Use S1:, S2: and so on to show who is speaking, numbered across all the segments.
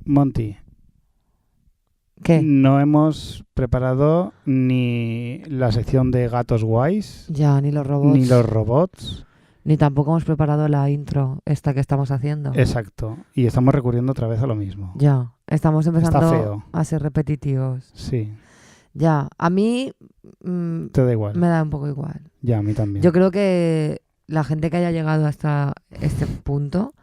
S1: Monty.
S2: ¿Qué?
S1: No hemos preparado ni la sección de gatos guays,
S2: Ya, ni los robots.
S1: ni los robots.
S2: Ni tampoco hemos preparado la intro esta que estamos haciendo.
S1: Exacto. Y estamos recurriendo otra vez a lo mismo.
S2: Ya, estamos
S1: Está
S2: empezando
S1: feo.
S2: a ser repetitivos.
S1: Sí.
S2: Ya, a mí
S1: Te da igual.
S2: me da un poco igual.
S1: Ya, a mí también.
S2: Yo creo que la gente que haya llegado hasta este punto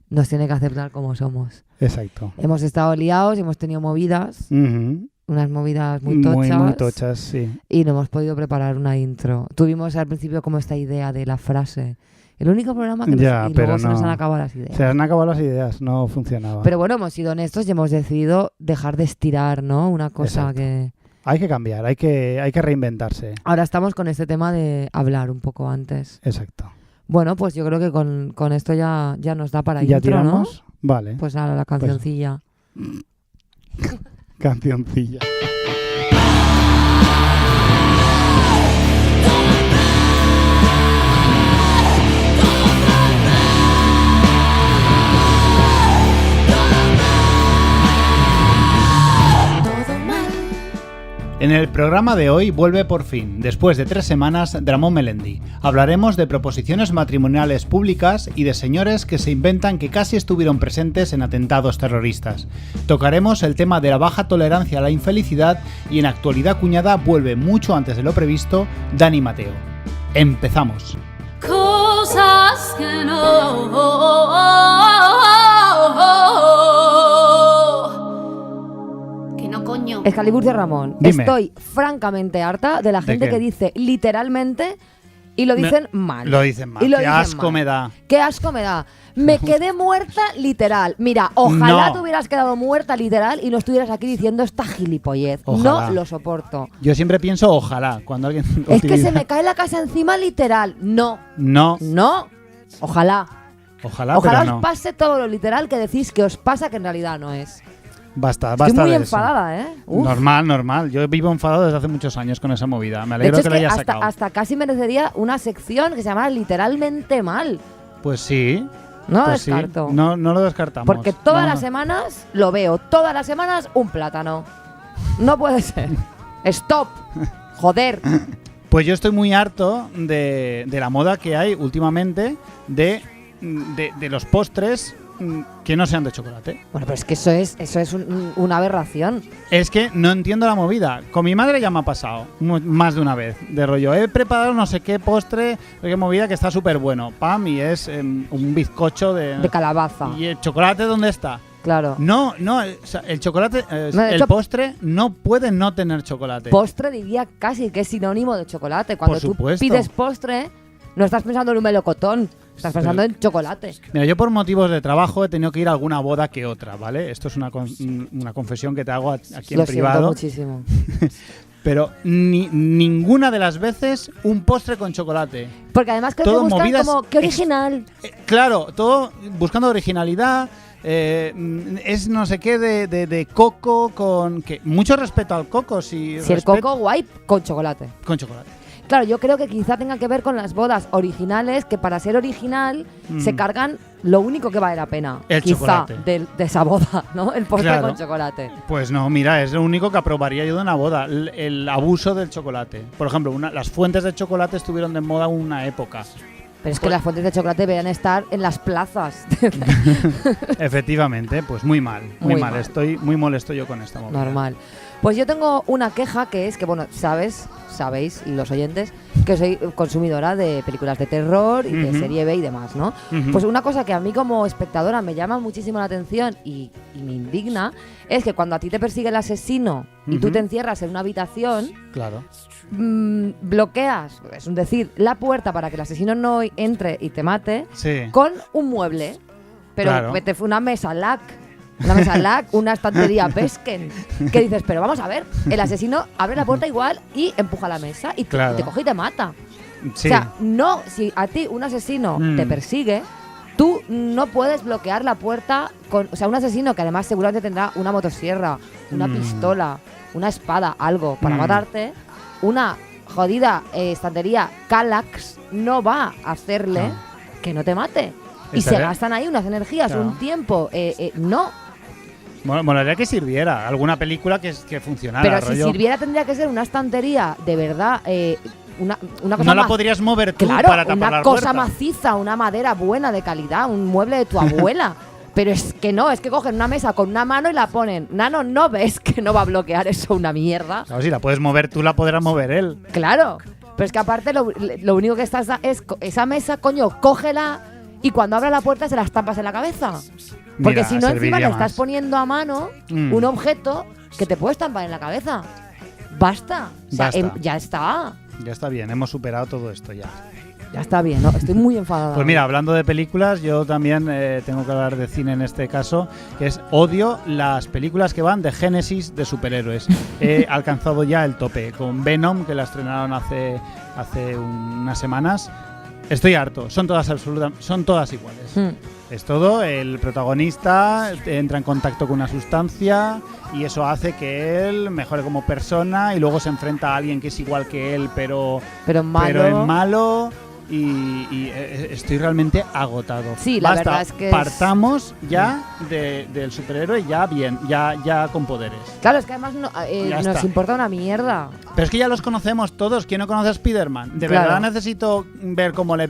S2: nos tiene que aceptar como somos.
S1: Exacto.
S2: Hemos estado liados, hemos tenido movidas,
S1: Ujú.
S2: unas movidas muy tochas.
S1: Muy tochas, sí.
S2: Y no hemos podido preparar una intro. Tuvimos al principio como esta idea de la frase. El único programa que
S1: Ya,
S2: y
S1: pero
S2: luego se nos
S1: no.
S2: han acabado las ideas.
S1: Se han acabado las ideas, no funcionaba.
S2: Pero bueno, hemos sido honestos y hemos decidido dejar de estirar, ¿no? Una cosa
S1: Exacto.
S2: que...
S1: Hay que cambiar, hay que reinventarse.
S2: Ahora estamos con este tema de hablar un poco antes.
S1: Exacto.
S2: Bueno, pues yo creo que con esto ya nos da para
S1: ¿Ya
S2: intro,
S1: tiramos? Vale.
S2: ¿no? Pues nada, la cancioncilla.
S1: Cancioncilla. En el programa de hoy vuelve por fin, después de 3 semanas, Dramón Melendi. Hablaremos de proposiciones matrimoniales públicas y de señores que se inventan que casi estuvieron presentes en atentados terroristas. Tocaremos el tema de la baja tolerancia a la infelicidad y en Actualidad Cuñada vuelve mucho antes de lo previsto Dani Mateo. ¡Empezamos!
S3: Cosas que no, coño.
S2: Excalibur de Ramón.
S1: Dime.
S2: Estoy francamente harta de la gente
S1: qué?
S2: que dice literalmente y lo dicen mal.
S1: Lo dicen mal.
S2: Y lo
S1: ¡Qué
S2: dicen
S1: asco
S2: mal.
S1: me da!
S2: ¡Qué asco me da! Me quedé muerta literal. Mira, ojalá
S1: No.
S2: te hubieras quedado muerta literal y no estuvieras aquí diciendo esta gilipollez.
S1: Ojalá.
S2: No lo soporto.
S1: Yo siempre pienso ojalá, cuando alguien
S2: Es que
S1: utiliza-
S2: se me cae la casa encima literal. No,
S1: No,
S2: no. Ojalá.
S1: ojalá,
S2: Ojalá
S1: pero
S2: os
S1: no.
S2: pase todo lo literal que decís que os pasa que en realidad no es.
S1: Basta,
S2: Estoy
S1: basta
S2: muy
S1: de eso.
S2: enfadada, ¿eh? Uf.
S1: Normal. Yo vivo enfadado desde hace muchos años con esa movida. Me
S2: De
S1: alegro
S2: hecho,
S1: que
S2: es
S1: lo
S2: que
S1: hayas sacado.
S2: hasta casi merecería una sección que se llama Literalmente Mal.
S1: Pues sí.
S2: No
S1: pues sí.
S2: descarto.
S1: No lo descartamos.
S2: Porque todas
S1: No.
S2: las semanas lo veo. Todas las semanas un plátano. No puede ser. Stop. Joder.
S1: Pues yo estoy muy harto de la moda que hay últimamente de los postres que no sean de chocolate.
S2: Bueno, pero es que eso es una aberración.
S1: Es que no entiendo la movida. Con mi madre ya me ha pasado más de una vez. De rollo, he preparado no sé qué postre, no sé qué movida que está súper bueno. Pam, y es un bizcocho
S2: De calabaza.
S1: ¿Y el chocolate dónde está?
S2: Claro.
S1: No, o sea, el chocolate,
S2: No, de
S1: el
S2: hecho,
S1: postre no puede no tener chocolate.
S2: Postre diría casi que es sinónimo de chocolate. Cuando
S1: Por
S2: tú
S1: supuesto.
S2: pides postre, no estás pensando en un melocotón. Estás pensando en chocolate.
S1: Mira, yo por motivos de trabajo he tenido que ir a alguna boda que otra, ¿vale? Esto es una confesión que te hago aquí en
S2: Lo
S1: privado.
S2: siento muchísimo.
S1: Pero ninguna de las veces un postre con chocolate.
S2: Porque además creo
S1: Todo
S2: que buscan
S1: movidas
S2: como, qué original.
S1: Claro, todo buscando originalidad. Es no sé qué de coco con... que mucho respeto al coco. Si
S2: el coco guay con chocolate.
S1: Con chocolate.
S2: Claro, yo creo que quizá tenga que ver con las bodas originales, que para ser original se cargan lo único que vale la pena.
S1: El
S2: quizá
S1: chocolate.
S2: de esa boda, ¿no? El postre
S1: Claro.
S2: con chocolate.
S1: Pues no, mira, es lo único que aprobaría yo de una boda, el abuso del chocolate. Por ejemplo, las fuentes de chocolate estuvieron de moda una época.
S2: Pero es que las fuentes de chocolate deberían estar en las plazas.
S1: Efectivamente, pues muy mal.
S2: Muy mal.
S1: Estoy muy molesto yo con esta movida.
S2: Normal. Pues yo tengo una queja que es que, bueno, sabéis, los oyentes, que soy consumidora de películas de terror y de
S1: Ujú.
S2: serie B y demás, ¿no?
S1: Ujú.
S2: Pues una cosa que a mí como espectadora me llama muchísimo la atención y me indigna es que cuando a ti te persigue el asesino y tú
S1: Ujú.
S2: te encierras en una habitación,
S1: Claro.
S2: bloqueas, es decir, la puerta para que el asesino no entre y te mate
S1: Sí.
S2: con un mueble. Pero
S1: Claro.
S2: una mesa LAC. Una mesa LAC, una estantería Pesken. Que dices, pero vamos a ver, el asesino abre la puerta igual y empuja la mesa y
S1: Claro.
S2: te coge y te mata.
S1: Sí.
S2: O sea, no, si a ti un asesino te persigue, tú no puedes bloquear la puerta con... O sea, un asesino que además seguramente tendrá una motosierra, una pistola, una espada, algo para matarte, una jodida estantería Kallax no va a hacerle
S1: Claro.
S2: que no te mate. Y
S1: Esa
S2: se
S1: era-
S2: gastan ahí unas energías,
S1: Claro.
S2: un tiempo. No.
S1: Molaría que sirviera alguna película que funcionara.
S2: Pero si
S1: rollo.
S2: sirviera tendría que ser una estantería, de verdad, una cosa
S1: No la podrías mover tú
S2: claro,
S1: para tapar
S2: una
S1: la
S2: cosa
S1: puerta.
S2: maciza, una madera buena de calidad, un mueble de tu abuela. Pero es que no, es que cogen una mesa con una mano y la ponen. Nano, ¿no ves que no va a bloquear eso una mierda?
S1: Claro, si la puedes mover tú, la podrá mover él.
S2: Claro, pero es que aparte lo único que estás es esa mesa, coño, cógela y cuando abra la puerta se la estampas en la cabeza. Porque
S1: Mira,
S2: si no, encima
S1: serviría
S2: le estás
S1: más.
S2: poniendo a mano un objeto que te puede estampar en la cabeza. Basta. O sea,
S1: Basta.
S2: ya está.
S1: Ya está bien, hemos superado todo esto ya.
S2: Ya está bien, ¿no? Estoy muy enfadada.
S1: Pues mira, hablando de películas, yo también tengo que hablar de cine en este caso, que es odio las películas que van de génesis de superhéroes. He alcanzado ya el tope con Venom, que la estrenaron hace unas semanas. Estoy harto, son todas iguales. Es todo, el protagonista entra en contacto con una sustancia y eso hace que él mejore como persona y luego se enfrenta a alguien que es igual que él, pero
S2: es
S1: malo. Y estoy realmente agotado.
S2: Sí, la
S1: Basta,
S2: verdad es que
S1: partamos ya del superhéroe ya bien, ya con poderes.
S2: Claro, es que además
S1: Ya
S2: nos
S1: está.
S2: importa una mierda.
S1: Pero es que ya los conocemos todos. ¿Quién no conoce a Spider-Man? ¿De
S2: Claro.
S1: verdad necesito ver cómo le...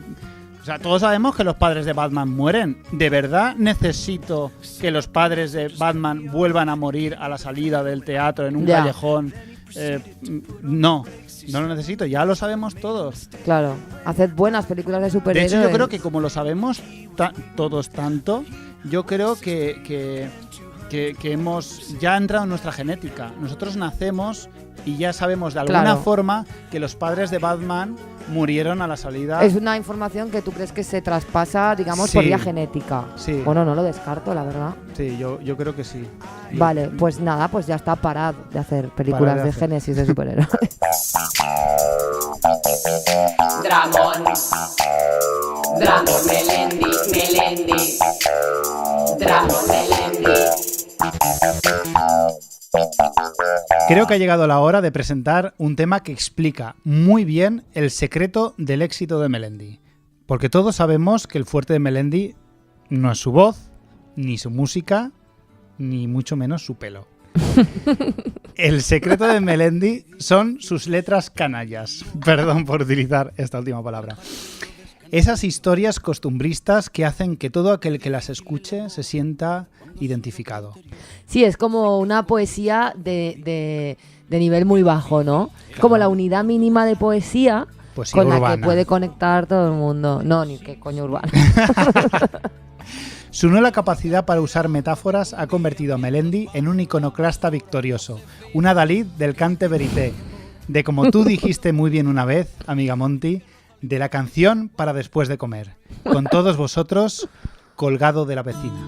S1: O sea, todos sabemos que los padres de Batman mueren. ¿De verdad necesito que los padres de Batman vuelvan a morir a la salida del teatro en un
S2: Ya.
S1: callejón? No lo necesito. Ya lo sabemos todos.
S2: Claro, haced buenas películas de
S1: De
S2: superhéroes.
S1: hecho, yo creo que como lo sabemos todos tanto, yo creo que hemos ya entrado en nuestra genética. Nosotros nacemos y ya sabemos de alguna
S2: Claro.
S1: forma que los padres de Batman murieron a la salida.
S2: Es una información que tú crees que se traspasa, digamos,
S1: Sí.
S2: por vía genética.
S1: Sí.
S2: Bueno, no lo descarto, la verdad.
S1: Sí, yo creo que sí. Y-
S2: Vale, pues nada, pues ya está, parad de hacer películas
S1: Parad de
S2: de
S1: hacer.
S2: génesis de superhéroes.
S4: Dramon Melendi Dramon Melendi.
S1: Creo que ha llegado la hora de presentar un tema que explica muy bien el secreto del éxito de Melendi. Porque todos sabemos que el fuerte de Melendi no es su voz, ni su música, ni mucho menos su pelo. El secreto de Melendi son sus letras canallas. Perdón por utilizar esta última palabra. Esas historias costumbristas que hacen que todo aquel que las escuche se sienta identificado.
S2: Sí, es como una poesía de nivel muy bajo, ¿no? Como la unidad mínima de poesía
S1: Poesía
S2: con la
S1: urbana.
S2: que puede conectar todo el mundo. No, ni qué coño urbana.
S1: Su nueva capacidad para usar metáforas ha convertido a Melendi en un iconoclasta victorioso, una Dalí del cante verité, de como tú dijiste muy bien una vez, amiga Monty, de la canción para después de comer. Con todos vosotros, Colgado de la vecina.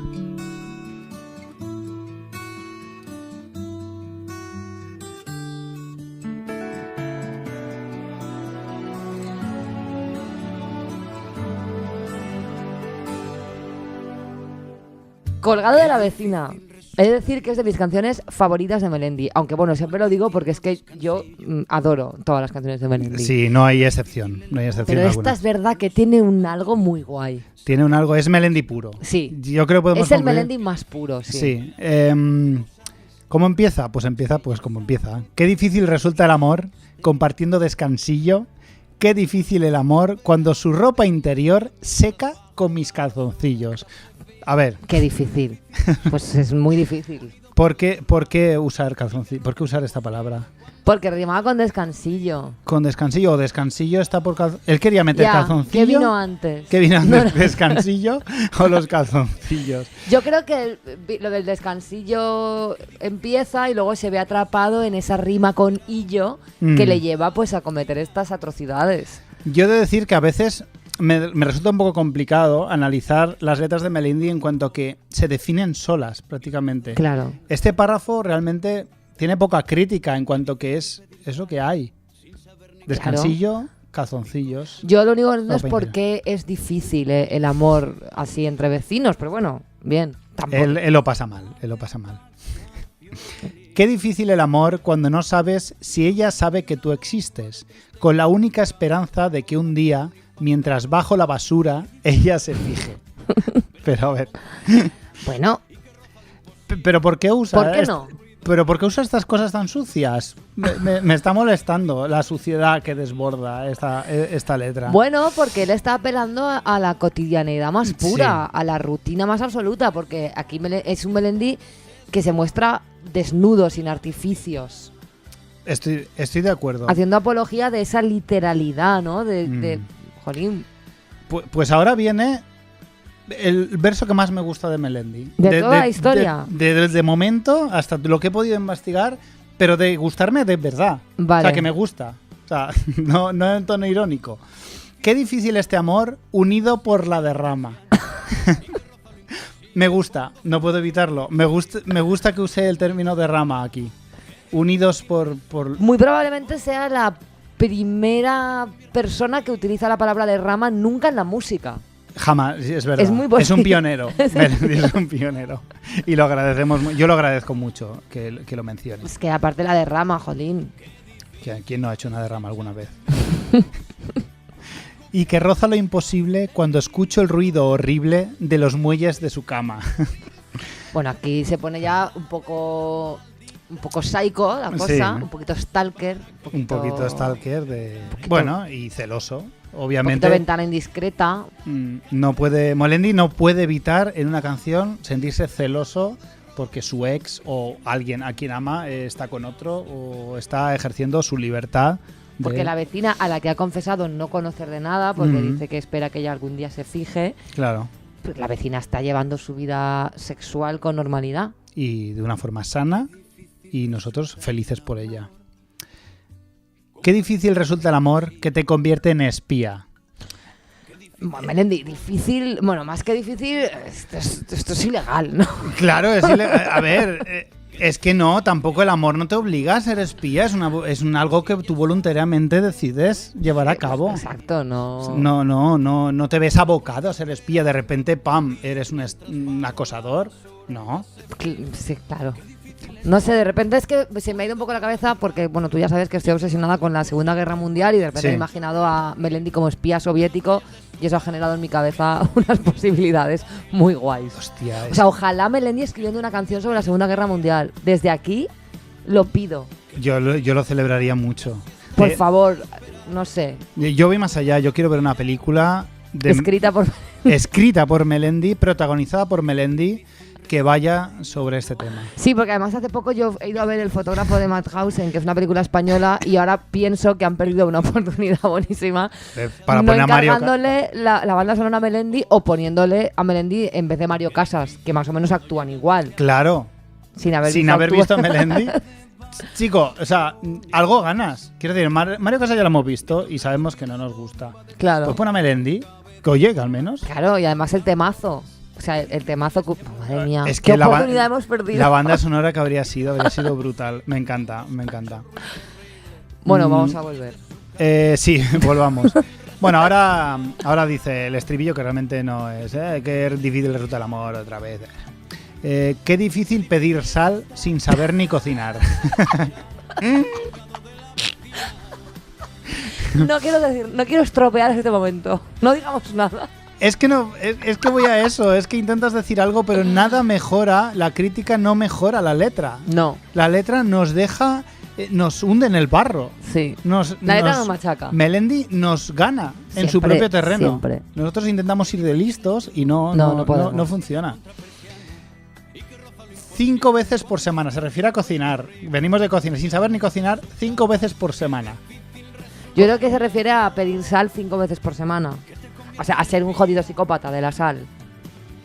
S2: Colgado de la vecina. He de decir que es de mis canciones favoritas de Melendi. Aunque bueno, siempre lo digo porque es que yo adoro todas las canciones de Melendi.
S1: Sí, no hay excepción. No hay excepción
S2: Pero
S1: alguna.
S2: esta es verdad que tiene un algo muy guay.
S1: Tiene un algo, es Melendi puro.
S2: Sí.
S1: Yo creo que podemos
S2: Es el
S1: concluir-
S2: Melendi más puro, sí.
S1: Sí. ¿Cómo empieza? Pues empieza pues como empieza. Qué difícil resulta el amor compartiendo descansillo. Qué difícil el amor cuando su ropa interior seca con mis calzoncillos. A ver,
S2: Qué difícil. Pues es muy difícil.
S1: ¿por qué usar calzoncillo? ¿Por qué usar esta palabra?
S2: Porque rimaba con descansillo.
S1: Con descansillo o descansillo está por calzoncillo. Él quería meter
S2: Ya,
S1: calzoncillo.
S2: ¿qué vino antes?
S1: ¿Qué vino
S2: No,
S1: antes?
S2: no.
S1: ¿Descansillo o los calzoncillos?
S2: Yo creo que lo del descansillo empieza y luego se ve atrapado en esa rima con illo que le lleva pues a cometer estas atrocidades.
S1: Yo he de decir que a veces me resulta un poco complicado analizar las letras de Melendi en cuanto a que se definen solas prácticamente.
S2: Claro.
S1: Este párrafo realmente tiene poca crítica en cuanto que es lo que hay. Descansillo, calzoncillos.
S2: Yo lo único que no entiendo es
S1: Ropa
S2: por
S1: interior.
S2: qué es difícil el amor así entre vecinos, pero bueno, bien. Tampoco.
S1: Él lo pasa mal, él lo pasa mal. Qué difícil el amor cuando no sabes si ella sabe que tú existes, con la única esperanza de que un día, mientras bajo la basura, ella se fije. Pero a ver,
S2: Bueno,
S1: ¿Pero por qué usa?
S2: ¿Por qué no?
S1: ¿Pero por qué usa estas cosas tan sucias? Me está molestando la suciedad que desborda esta letra.
S2: Bueno, porque él está apelando a la cotidianeidad más pura,
S1: Sí.
S2: a la rutina más absoluta, porque aquí es un Melendi que se muestra desnudo, sin artificios,
S1: Estoy de acuerdo.
S2: haciendo apología de esa literalidad, ¿no? Jolín,
S1: Pues ahora viene el verso que más me gusta de Melendi.
S2: De toda la historia.
S1: Desde momento hasta lo que he podido investigar, pero de gustarme de verdad.
S2: Vale.
S1: O sea, que me gusta. O sea, no en tono irónico. Qué difícil este amor unido por la derrama. Me gusta, no puedo evitarlo. Me gusta que use el término derrama aquí. Unidos por...
S2: muy probablemente sea la primera persona que utiliza la palabra derrama nunca en la música.
S1: Jamás, es verdad.
S2: Es muy
S1: un
S2: posible.
S1: pionero. Melendi es un pionero. Y lo agradecemos. Yo lo agradezco mucho que lo menciones.
S2: Es que aparte la derrama, jolín.
S1: ¿Quién no ha hecho una derrama alguna vez? Y que roza lo imposible cuando escucho el ruido horrible de los muelles de su cama.
S2: Bueno, aquí se pone ya un poco psycho la cosa,
S1: Sí.
S2: un poquito stalker,
S1: Un poquito stalker de...
S2: poquito-
S1: Bueno, y celoso.
S2: un poquito
S1: Obviamente
S2: ventana indiscreta.
S1: Melendi no puede evitar en una canción sentirse celoso porque su ex o alguien a quien ama está con otro o está ejerciendo su libertad.
S2: Porque la vecina a la que ha confesado no conocer de nada, porque dice que espera que ella algún día se fije,
S1: Claro.
S2: pues la vecina está llevando su vida sexual con normalidad.
S1: Y de una forma sana y nosotros felices por ella. Qué difícil resulta el amor que te convierte en espía.
S2: Bueno, Melendi, difícil, bueno, más que difícil, esto es ilegal, ¿no?
S1: Claro, a ver, es que no, tampoco el amor no te obliga a ser espía, es algo que tú voluntariamente decides llevar a cabo.
S2: Exacto, no.
S1: No te ves abocado a ser espía, de repente, pam, eres un acosador. No.
S2: Sí, claro. No sé, de repente es que se me ha ido un poco la cabeza porque, bueno, tú ya sabes que estoy obsesionada con la Segunda Guerra Mundial y de repente
S1: Sí.
S2: me he imaginado a Melendi como espía soviético y eso ha generado en mi cabeza unas posibilidades muy guays.
S1: Hostia,
S2: O sea, ojalá Melendi escribiendo una canción sobre la Segunda Guerra Mundial. Desde aquí lo pido.
S1: yo lo celebraría mucho.
S2: Por favor, no sé.
S1: Yo voy más allá, yo quiero ver una película
S2: Escrita por...
S1: escrita por Melendi, protagonizada por Melendi, que vaya sobre este tema.
S2: Sí, porque además hace poco yo he ido a ver El fotógrafo de Mauthausen, que es una película española, y ahora pienso que han perdido una oportunidad buenísima
S1: Para
S2: no
S1: poner a Mario
S2: encargándole la banda sonora a Melendi o poniéndole a Melendi en vez de Mario Casas, que más o menos actúan igual,
S1: Claro,
S2: sin haber
S1: sin
S2: visto
S1: haber
S2: actúa-
S1: visto a Melendi. Chico, o sea, algo ganas. Quiero decir, Mario Casas ya lo hemos visto y sabemos que no nos gusta.
S2: Claro,
S1: Pues pon a Melendi, que oye, que al menos.
S2: claro, y además el temazo. O sea, el temazo... Madre mía,
S1: Es
S2: qué
S1: que la
S2: oportunidad hemos perdido.
S1: La banda sonora que habría sido brutal. Me encanta.
S2: Bueno, vamos a volver.
S1: Sí, volvamos. Bueno, ahora dice el estribillo que realmente no es. Qué difícil resulta el amor otra vez. Qué difícil pedir sal sin saber ni cocinar.
S2: No quiero estropear este momento. No digamos nada.
S1: Es que voy a eso. Es que intentas decir algo, pero nada mejora. La crítica no mejora la letra.
S2: No,
S1: La letra nos deja, nos hunde en el barro.
S2: sí. La letra nos machaca.
S1: Melendi nos gana en su
S2: Siempre,
S1: propio terreno.
S2: siempre.
S1: Nosotros intentamos ir de listos y
S2: No podemos.
S1: no funciona. 5 veces por semana. Se refiere a cocinar. Venimos de cocina sin saber ni cocinar 5 veces por semana.
S2: Yo creo que se refiere a pedir sal 5 veces por semana. O sea, a ser un jodido psicópata de la sal.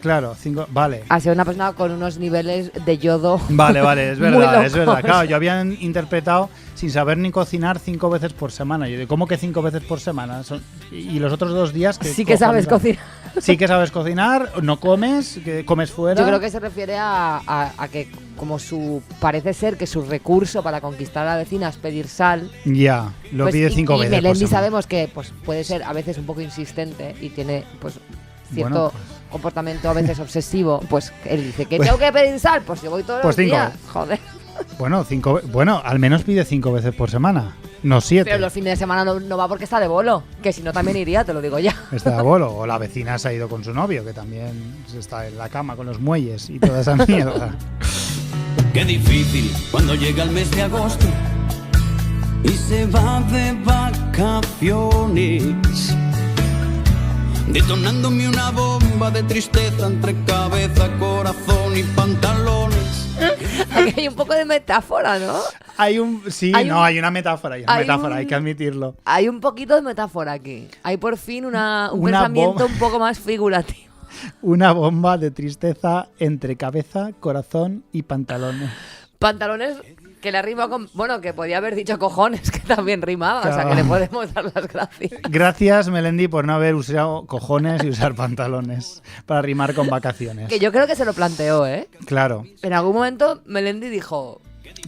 S1: Claro, 5. Vale.
S2: A ser una persona con unos niveles de yodo.
S1: Vale, es
S2: Muy
S1: verdad, es
S2: locos.
S1: verdad. Claro, yo había interpretado sin saber ni cocinar 5 veces por semana. Yo digo, ¿cómo que 5 veces por semana? Y los otros 2 días que
S2: Sí que sabes
S1: cojones,
S2: cocinar.
S1: Sí que sabes cocinar, no comes, que comes fuera.
S2: Yo creo que se refiere a que, como parece ser que su recurso para conquistar a la vecina es pedir sal.
S1: Ya, lo
S2: pues,
S1: pide 5
S2: y
S1: veces. por
S2: Melendi
S1: semana.
S2: sabemos que pues, puede ser a veces un poco insistente y tiene pues cierto
S1: Bueno,
S2: comportamiento a veces obsesivo. Pues él dice que
S1: Pues-
S2: tengo que pedir sal. Pues yo voy todos
S1: Pues
S2: los
S1: 5.
S2: días. Joder.
S1: Bueno, al menos pide 5 veces por semana. No 7.
S2: Pero los fines de semana no va porque está de bolo. Que si no también iría, te lo digo ya.
S1: Está de abuelo. O la vecina se ha ido con su novio, que también está en la cama con los muelles y toda esa mierda.
S5: Qué difícil cuando llega el mes de agosto y se va de vacaciones, detonándome una bomba de tristeza entre cabeza, corazón y pantalones.
S2: Aquí hay un poco de metáfora, ¿no?
S1: Hay una metáfora, hay que admitirlo.
S2: Hay un poquito de metáfora aquí. Hay por fin un
S1: Una
S2: pensamiento
S1: bomba.
S2: un poco más figurativo.
S1: Una bomba de tristeza entre cabeza, corazón y pantalones.
S2: Pantalones que le rima con... Bueno, que podía haber dicho cojones, que también rimaba. O sea,
S1: Claro.
S2: que le podemos dar las gracias.
S1: Gracias, Melendi, por no haber usado cojones y usar pantalones para rimar con vacaciones.
S2: Que yo creo que se lo planteó, ¿eh?
S1: Claro.
S2: En algún momento Melendi dijo...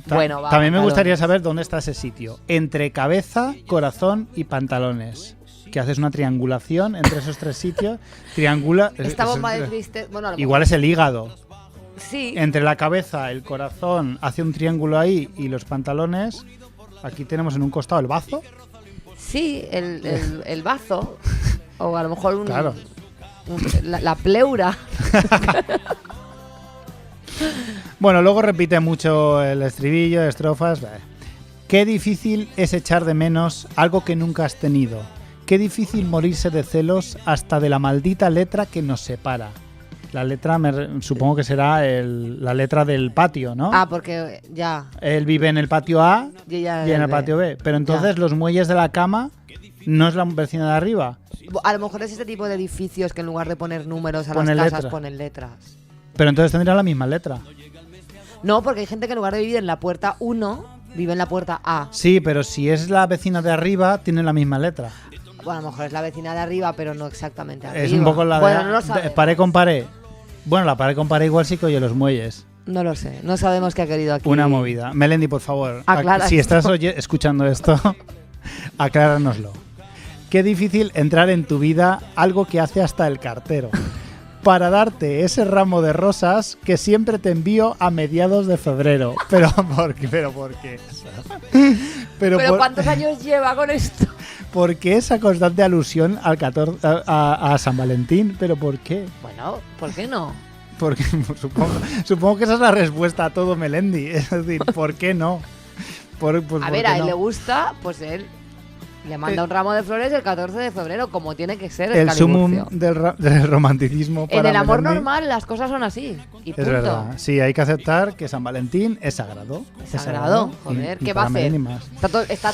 S2: Bueno, va.
S1: También me
S2: pantalones.
S1: gustaría saber dónde está ese sitio. Entre cabeza, corazón y pantalones. Que haces una triangulación entre esos tres sitios. Triangula.
S2: Esta bomba de triste... Bueno, a lo
S1: Igual es el hígado.
S2: mejor- Sí.
S1: Entre la cabeza, el corazón, hace un triángulo ahí y los pantalones. Aquí tenemos en un costado el bazo.
S2: Sí, el bazo. O a lo mejor
S1: Claro.
S2: la pleura.
S1: Bueno, luego repite mucho el estribillo, estrofas. Qué difícil es echar de menos algo que nunca has tenido. Qué difícil morirse de celos hasta de la maldita letra que nos separa. La letra, supongo que será la letra del patio, ¿no?
S2: Ah, porque ya.
S1: Él vive en el patio A
S2: Y ella
S1: y en el
S2: B.
S1: patio B. Pero entonces los muelles de la cama no es la vecina de arriba.
S2: A lo mejor es este tipo de edificios que en lugar de poner números a
S1: Ponen
S2: las casas
S1: letras.
S2: ponen letras.
S1: Pero entonces tendrá la misma letra.
S2: No, porque hay gente que en lugar de vivir en la puerta 1, vive en la puerta A.
S1: Sí, pero si es la vecina de arriba, tiene la misma letra.
S2: Bueno, a lo mejor es la vecina de arriba, pero no exactamente arriba.
S1: Es un poco la
S2: bueno,
S1: de,
S2: no lo
S1: de
S2: sabemos.
S1: pared con pared. Bueno, la pared con pared igual sí que oye los muelles.
S2: No lo sé, no sabemos qué ha querido aquí.
S1: Una movida. Melendi, por favor,
S2: Aclara
S1: si
S2: esto.
S1: estás escuchando esto, acláranoslo. Qué difícil entrar en tu vida algo que hace hasta el cartero. Para darte ese ramo de rosas que siempre te envío a mediados de febrero. Pero ¿por qué?
S2: ¿Pero
S1: por-
S2: cuántos años lleva con esto?
S1: ¿Por qué esa constante alusión al 14, a San Valentín? ¿Pero por qué?
S2: Bueno, ¿por qué no?
S1: Porque supongo que esa es la respuesta a todo, Melendi. Es decir, ¿por qué no? Pues,
S2: A
S1: ¿por
S2: ver,
S1: qué
S2: a él
S1: no?
S2: le gusta, pues él le manda un ramo de flores el 14 de febrero, como tiene que ser
S1: El sumum
S2: Caliburcio.
S1: del romanticismo para
S2: En el amor
S1: Melendi.
S2: normal las cosas son así. Y
S1: Es
S2: punto.
S1: verdad. Sí, hay que aceptar que San Valentín es sagrado.
S2: Es sagrado, joder,
S1: y
S2: ¿qué va a
S1: para Melendi
S2: hacer?
S1: más.
S2: Está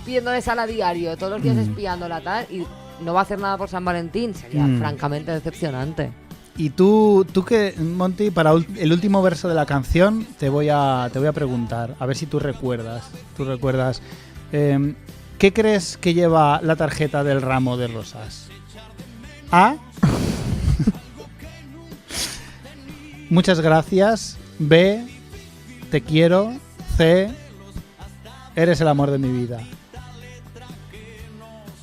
S2: pidiéndole sal a diario, todos los días espiándola tal, y no va a hacer nada por San Valentín. Sería francamente decepcionante.
S1: Y tú que, Monty, para el último verso de la canción te voy a preguntar, a ver si tú recuerdas. ¿Qué crees que lleva la tarjeta del ramo de rosas? A. Muchas gracias. B. Te quiero. C. Eres el amor de mi vida.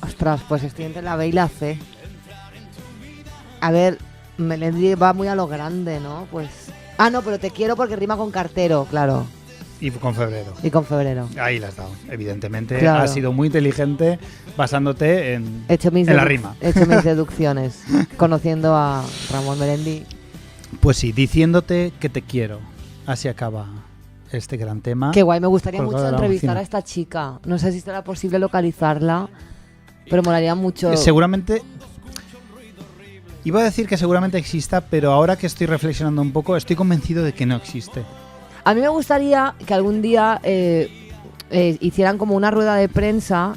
S2: Ostras, pues estoy entre la B y la C. A ver, Melendi va muy a lo grande, ¿no? Pues... Ah, no, pero te quiero porque rima con cartero, claro.
S1: Y con febrero.
S2: Y con febrero.
S1: Ahí la has dado. Evidentemente
S2: Claro.
S1: has sido muy inteligente basándote en
S2: He hecho mis
S1: la rima.
S2: He hecho mis deducciones, conociendo a Ramón Melendi.
S1: Pues sí, diciéndote que te quiero. Así acaba este gran tema.
S2: Qué guay, me gustaría
S1: Colgado
S2: mucho
S1: de la
S2: entrevistar
S1: bocina.
S2: a esta chica. No sé si será posible localizarla, pero molaría mucho.
S1: Seguramente... Iba a decir que seguramente exista, pero ahora que estoy reflexionando un poco, estoy convencido de que no existe.
S2: A mí me gustaría que algún día hicieran como una rueda de prensa.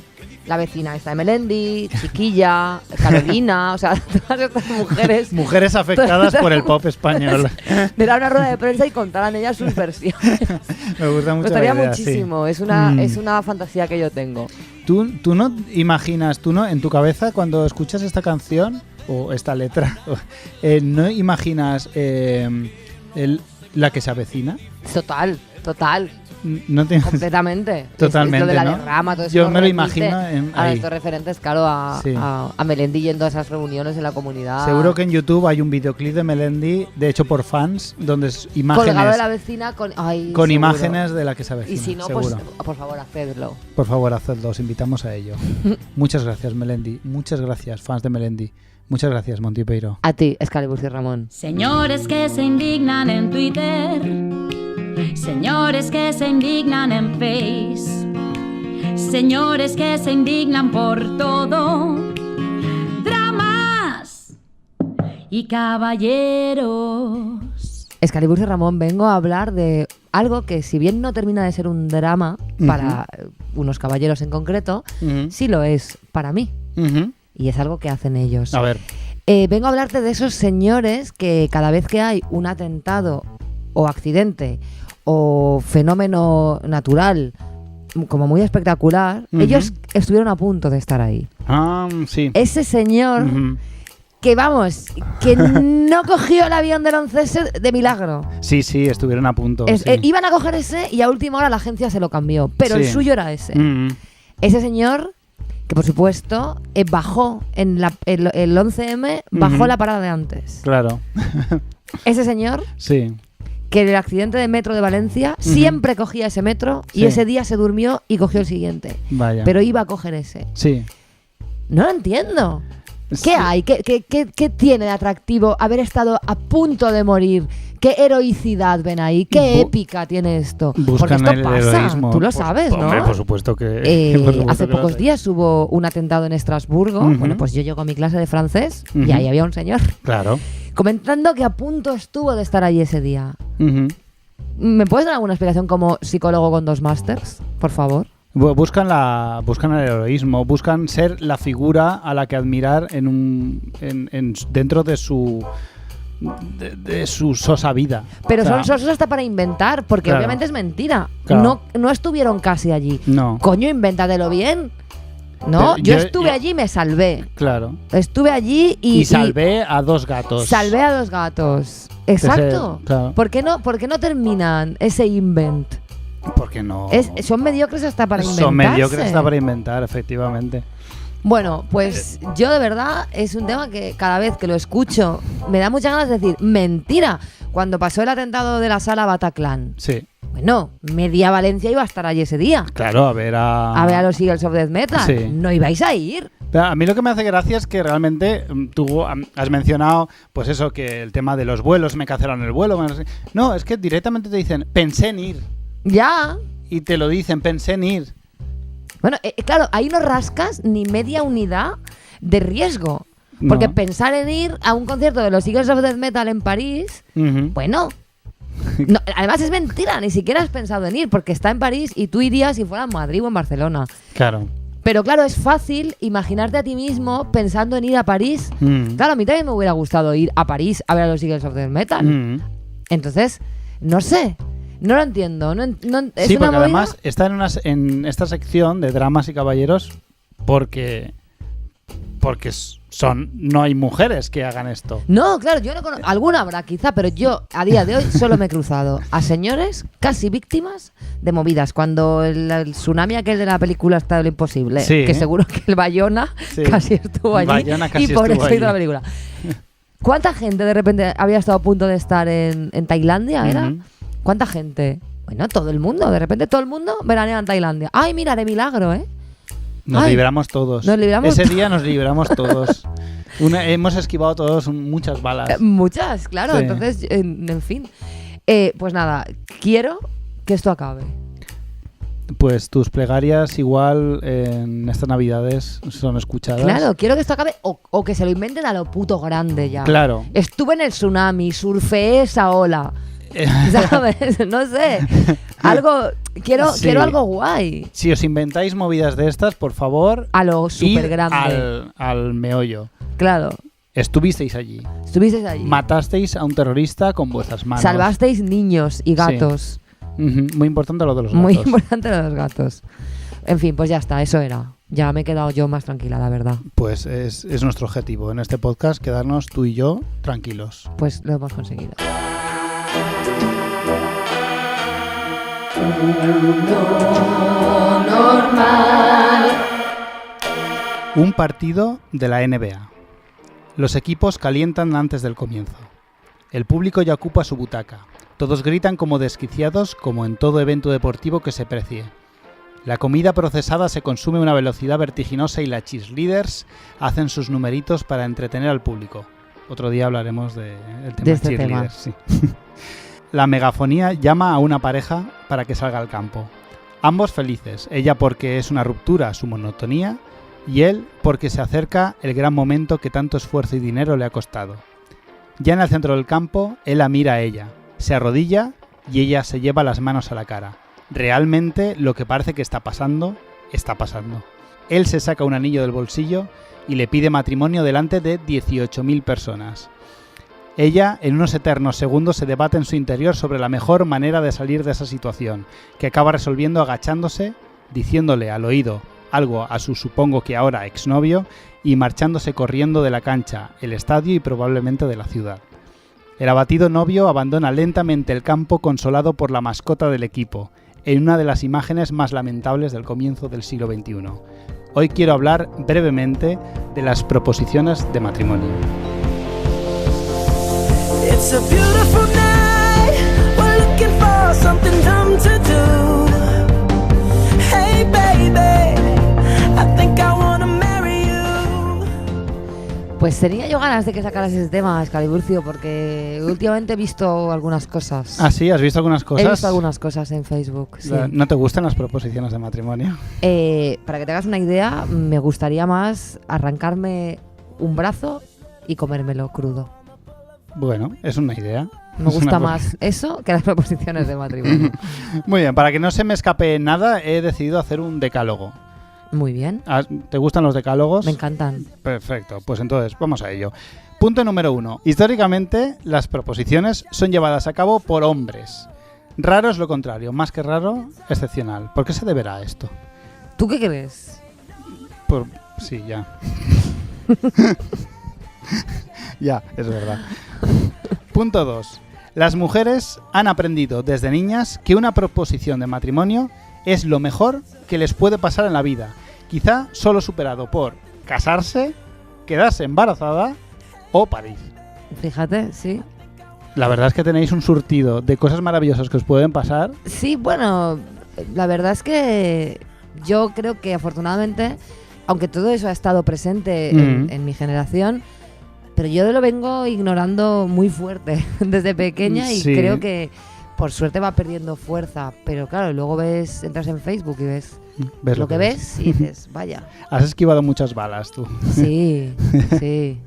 S2: La vecina esta de Melendi, Chiquilla, Carolina, o sea, todas estas mujeres.
S1: Mujeres afectadas por el pop español.
S2: Dar una rueda de prensa y contaran ellas sus versiones.
S1: Me gusta
S2: Me
S1: mucho
S2: gustaría
S1: la idea, sí.
S2: muchísimo. Es una fantasía que yo tengo.
S1: ¿Tú no imaginas, en tu cabeza, cuando escuchas esta canción o esta letra, no imaginas la que se avecina?
S2: Total, total.
S1: No tienes...
S2: Completamente.
S1: Totalmente,
S2: es lo de la
S1: ¿no?
S2: derrama, todo eso.
S1: Yo
S2: nos
S1: me lo
S2: remite
S1: imagino
S2: a
S1: ahí.
S2: nuestros referentes, claro,
S1: Sí.
S2: a Melendi yendo a esas reuniones en la comunidad.
S1: Seguro que en YouTube hay un videoclip de Melendi, de hecho por fans, donde es
S2: colgado de
S1: imágenes
S2: la vecina con
S1: con
S2: seguro.
S1: imágenes de la que se avecina.
S2: Y si no,
S1: seguro.
S2: pues por favor, hacedlo.
S1: Por favor, hacedlo, os invitamos a ello. Muchas gracias, Melendi. Muchas gracias, fans de Melendi. Muchas gracias, Monty Peiro.
S2: A ti, Excalibur y Ramón.
S3: Señores que se indignan en Twitter, señores que se indignan en Face, señores que se indignan por todo, dramas y caballeros.
S2: Excalibur y Ramón, vengo a hablar de algo que, si bien no termina de ser un drama para unos caballeros en concreto, sí lo es para mí. Y es algo que hacen ellos.
S1: A ver.
S2: Vengo a hablarte de esos señores que cada vez que hay un atentado o accidente o fenómeno natural como muy espectacular, ellos estuvieron a punto de estar ahí.
S1: Ah, sí.
S2: Ese señor que, vamos, que no cogió el avión del 11S de milagro.
S1: Sí, estuvieron a punto. Sí.
S2: Iban a coger ese y a última hora la agencia se lo cambió, pero el
S1: Sí.
S2: suyo era ese. Ese señor que, por supuesto, bajó en el 11M, bajó la parada de antes.
S1: Claro.
S2: Ese señor
S1: Sí.
S2: que en el accidente de metro de Valencia siempre cogía ese metro y
S1: Sí.
S2: ese día se durmió y cogió el siguiente.
S1: Vaya.
S2: Pero iba a coger ese.
S1: Sí.
S2: No lo entiendo.
S1: Sí.
S2: ¿Qué hay? ¿Qué tiene de atractivo haber estado a punto de morir? ¿Qué heroicidad ven ahí? ¿Qué épica tiene esto? Porque
S1: Buscan
S2: esto
S1: el
S2: pasa,
S1: heroísmo.
S2: tú lo
S1: Pues,
S2: sabes, ¿no?
S1: Hombre, por supuesto que... por supuesto
S2: Hace
S1: que lo
S2: pocos
S1: sé.
S2: días hubo un atentado en Estrasburgo. Bueno, pues yo llego a mi clase de francés y ahí había un señor
S1: Claro.
S2: comentando que a punto estuvo de estar ahí ese día.
S1: Ujú.
S2: ¿Me puedes dar alguna explicación como psicólogo con 2 másters, por favor?
S1: Buscan el heroísmo, buscan ser la figura a la que admirar dentro de su sosa vida.
S2: Pero
S1: O sea,
S2: son sosos hasta para inventar, porque
S1: Claro.
S2: obviamente es mentira.
S1: Claro.
S2: No estuvieron casi allí.
S1: No.
S2: Coño, invéntatelo bien. No,
S1: Pero
S2: yo
S1: yo-
S2: estuve allí y me salvé.
S1: Claro.
S2: Estuve allí y
S1: salvé a 2 gatos.
S2: salvé a 2 gatos. Exacto.
S1: claro.
S2: ¿Por qué no terminan ese invent?
S1: Porque no.
S2: Son mediocres hasta para inventarse.
S1: Son mediocres hasta para inventar, efectivamente.
S2: Bueno, pues yo de verdad es un tema que cada vez que lo escucho me da muchas ganas de decir mentira. Cuando pasó el atentado de la sala Bataclan,
S1: Sí.
S2: bueno, media Valencia iba a estar allí ese día
S1: Claro, a ver
S2: a los Eagles of Death Metal.
S1: Sí.
S2: No ibais a ir.
S1: Pero a mí lo que me hace gracia es que realmente tú has mencionado, pues eso, que el tema de los vuelos, me cancelaron el vuelo. No, es que directamente te dicen, pensé en ir.
S2: Ya.
S1: Y te lo dicen, pensé en ir.
S2: Bueno, claro, ahí no rascas ni media unidad de riesgo. Porque
S1: No.
S2: pensar en ir a un concierto de los Eagles of Death Metal en París,
S1: Ujú.
S2: bueno. No, además es mentira, ni siquiera has pensado en ir, porque está en París y tú irías si fuera en Madrid o en Barcelona.
S1: Claro.
S2: Pero claro, es fácil imaginarte a ti mismo pensando en ir a París. Claro, a mí también me hubiera gustado ir a París a ver a los Eagles of Death Metal. Entonces, no sé, no lo entiendo. Es
S1: Sí,
S2: una
S1: porque
S2: movida.
S1: además está en esta sección de dramas y caballeros porque no hay mujeres que hagan esto.
S2: No, claro, yo no conozco. Alguna habrá quizá, pero yo a día de hoy solo me he cruzado a señores casi víctimas de movidas. Cuando el tsunami aquel de la película Está lo Imposible,
S1: Sí.
S2: que seguro que el Bayona
S1: Sí.
S2: casi estuvo allí
S1: Bayona casi
S2: y por
S1: estuvo
S2: eso hizo la
S1: allí.
S2: película. ¿Cuánta gente de repente había estado a punto de estar en Tailandia? ¿Era?
S1: Ujú.
S2: ¿Cuánta gente? Bueno, todo el mundo. De repente todo el mundo veranea en Tailandia. ¡Ay, mira, de milagro, eh!
S1: Nos
S2: Ay,
S1: libramos todos.
S2: nos libramos
S1: Ese
S2: to-
S1: día nos libramos todos. Hemos esquivado todos muchas balas.
S2: Muchas, claro.
S1: Sí.
S2: Entonces, en fin. Pues nada, quiero que esto acabe.
S1: Pues tus plegarias igual en estas navidades son escuchadas.
S2: Claro, quiero que esto acabe o que se lo inventen a lo puto grande ya.
S1: Claro.
S2: Estuve en el tsunami, surfeé esa ola. ¿Sabes? No sé. Algo. Quiero
S1: Sí.
S2: algo guay.
S1: Si os inventáis movidas de estas, por favor,
S2: A lo
S1: id
S2: súper grande.
S1: al meollo.
S2: Claro.
S1: Estuvisteis allí.
S2: Estuvisteis allí.
S1: Matasteis a un terrorista con vuestras manos.
S2: Salvasteis niños y gatos.
S1: Ujú. Muy importante lo de los gatos.
S2: Muy importante lo de los gatos. En fin, pues ya está, eso era. Ya me he quedado yo más tranquila, la verdad.
S1: Pues es nuestro objetivo en este podcast, quedarnos tú y yo tranquilos.
S2: Pues lo hemos conseguido.
S4: normal.
S1: Un partido de la NBA. Los equipos calientan antes del comienzo. El público ya ocupa su butaca. Todos gritan como desquiciados, como en todo evento deportivo que se precie. La comida procesada se consume a una velocidad vertiginosa y las cheerleaders hacen sus numeritos para entretener al público. Otro día hablaremos del tema
S2: De este
S1: cheerleaders. Sí. La megafonía llama a una pareja para que salga al campo. Ambos felices, ella porque es una ruptura a su monotonía y él porque se acerca el gran momento que tanto esfuerzo y dinero le ha costado. Ya en el centro del campo, él la mira a ella, se arrodilla y ella se lleva las manos a la cara. Realmente lo que parece que está pasando, está pasando. Él se saca un anillo del bolsillo y le pide matrimonio delante de 18.000 personas. Ella, en unos eternos segundos, se debate en su interior sobre la mejor manera de salir de esa situación, que acaba resolviendo agachándose, diciéndole al oído algo a su supongo que ahora exnovio y marchándose corriendo de la cancha, el estadio y probablemente de la ciudad. El abatido novio abandona lentamente el campo consolado por la mascota del equipo, en una de las imágenes más lamentables del comienzo del siglo XXI. Hoy quiero hablar brevemente de las proposiciones de matrimonio.
S6: It's a beautiful night. We're looking for something dumb to do. Hey baby, I think I wanna marry you.
S2: Pues tenía yo ganas de que sacaras ese tema, Escaliburcio, porque últimamente he visto algunas cosas.
S1: ¿Ah, sí? ¿Has visto algunas cosas?
S2: He visto algunas cosas en Facebook, sí.
S1: ¿No te gustan las proposiciones de matrimonio?
S2: Para que te hagas una idea, me gustaría más arrancarme un brazo y comérmelo crudo.
S1: Bueno, es una idea.
S2: Me gusta más eso que las proposiciones de matrimonio.
S1: Muy bien, para que no se me escape nada, he decidido hacer un decálogo.
S2: Muy bien.
S1: ¿Te gustan los decálogos?
S2: Me encantan.
S1: Perfecto, pues entonces vamos a ello. Punto número 1. Históricamente, las proposiciones son llevadas a cabo por hombres. Raro es lo contrario, más que raro, excepcional. ¿Por qué se deberá a esto?
S2: ¿Tú qué crees?
S1: Sí, ya. Ya, es verdad. Punto 2. Las mujeres han aprendido desde niñas que una proposición de matrimonio es lo mejor que les puede pasar en la vida. Quizá solo superado por casarse, quedarse embarazada o parir.
S2: Fíjate, sí.
S1: La verdad es que tenéis un surtido de cosas maravillosas que os pueden pasar.
S2: Sí, bueno, la verdad es que yo creo que afortunadamente, aunque todo eso ha estado presente en mi generación, pero yo lo vengo ignorando muy fuerte desde pequeña y creo que por suerte va perdiendo fuerza. Pero claro, luego entras en Facebook y ves lo que ves y dices, vaya.
S1: Has esquivado muchas balas tú.
S2: Sí, sí.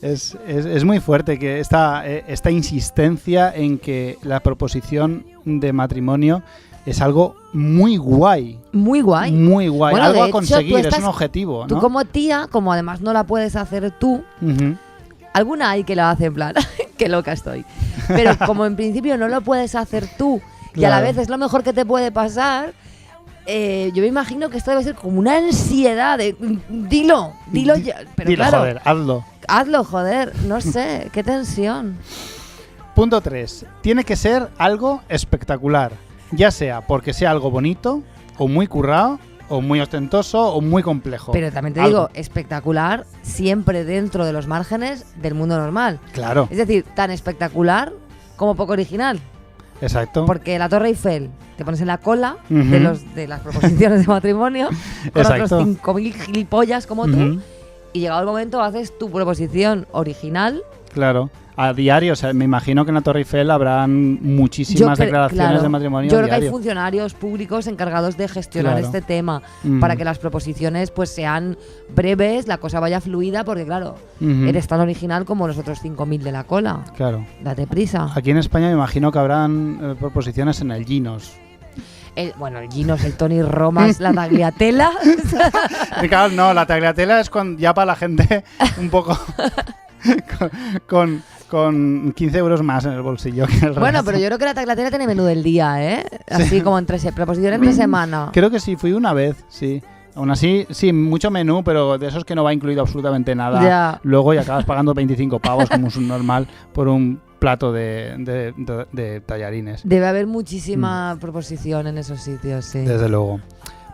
S1: Es muy fuerte que esta insistencia en que la proposición de matrimonio es algo muy guay.
S2: Muy guay.
S1: Muy guay.
S2: Bueno,
S1: algo
S2: de
S1: a
S2: hecho,
S1: conseguir, es un objetivo, ¿no?
S2: Tú como tía, como además no la puedes hacer tú, alguna hay que la hace en plan, qué loca estoy. Pero como en principio no lo puedes hacer tú y a la vez es lo mejor que te puede pasar, yo me imagino que esto debe ser como una ansiedad de dilo ya. Pero
S1: dilo,
S2: claro,
S1: joder, hazlo.
S2: Hazlo, joder, no sé, qué tensión.
S1: Punto 3. Tiene que ser algo espectacular, ya sea porque sea algo bonito, o muy currado, o muy ostentoso, o muy complejo.
S2: Pero también te digo, espectacular siempre dentro de los márgenes del mundo normal.
S1: Claro.
S2: Es decir, tan espectacular como poco original.
S1: Exacto.
S2: Porque la Torre Eiffel te pones en la cola de las proposiciones de matrimonio con
S1: Exacto.
S2: otros 5.000 gilipollas como tú, y llegado el momento haces tu proposición original.
S1: Claro. A diario, o sea, me imagino que en la Torre Eiffel habrán muchísimas declaraciones de matrimonio.
S2: Yo creo que
S1: diario.
S2: hay funcionarios públicos encargados de gestionar este tema para que las proposiciones pues sean breves, la cosa vaya fluida, porque claro, eres tan original como los otros 5.000 de la cola.
S1: Claro.
S2: Date prisa.
S1: Aquí en España me imagino que habrán proposiciones en el Ginos.
S2: El Ginos, el Tony Romas, la Tagliatella.
S1: Claro, no, la tagliatella es ya para la gente un poco con 15 euros más en el bolsillo que el resto.
S2: Bueno, pero yo creo que la Tagliatella tiene menú del día, ¿eh? Así como proposición entre semana.
S1: Creo que sí, fui una vez, sí. Aún así, sí, mucho menú, pero de esos que no va incluido absolutamente nada.
S2: Ya.
S1: Luego y acabas pagando 25 pavos como un normal por un plato de tallarines.
S2: Debe haber muchísima proposición en esos sitios, sí.
S1: Desde luego.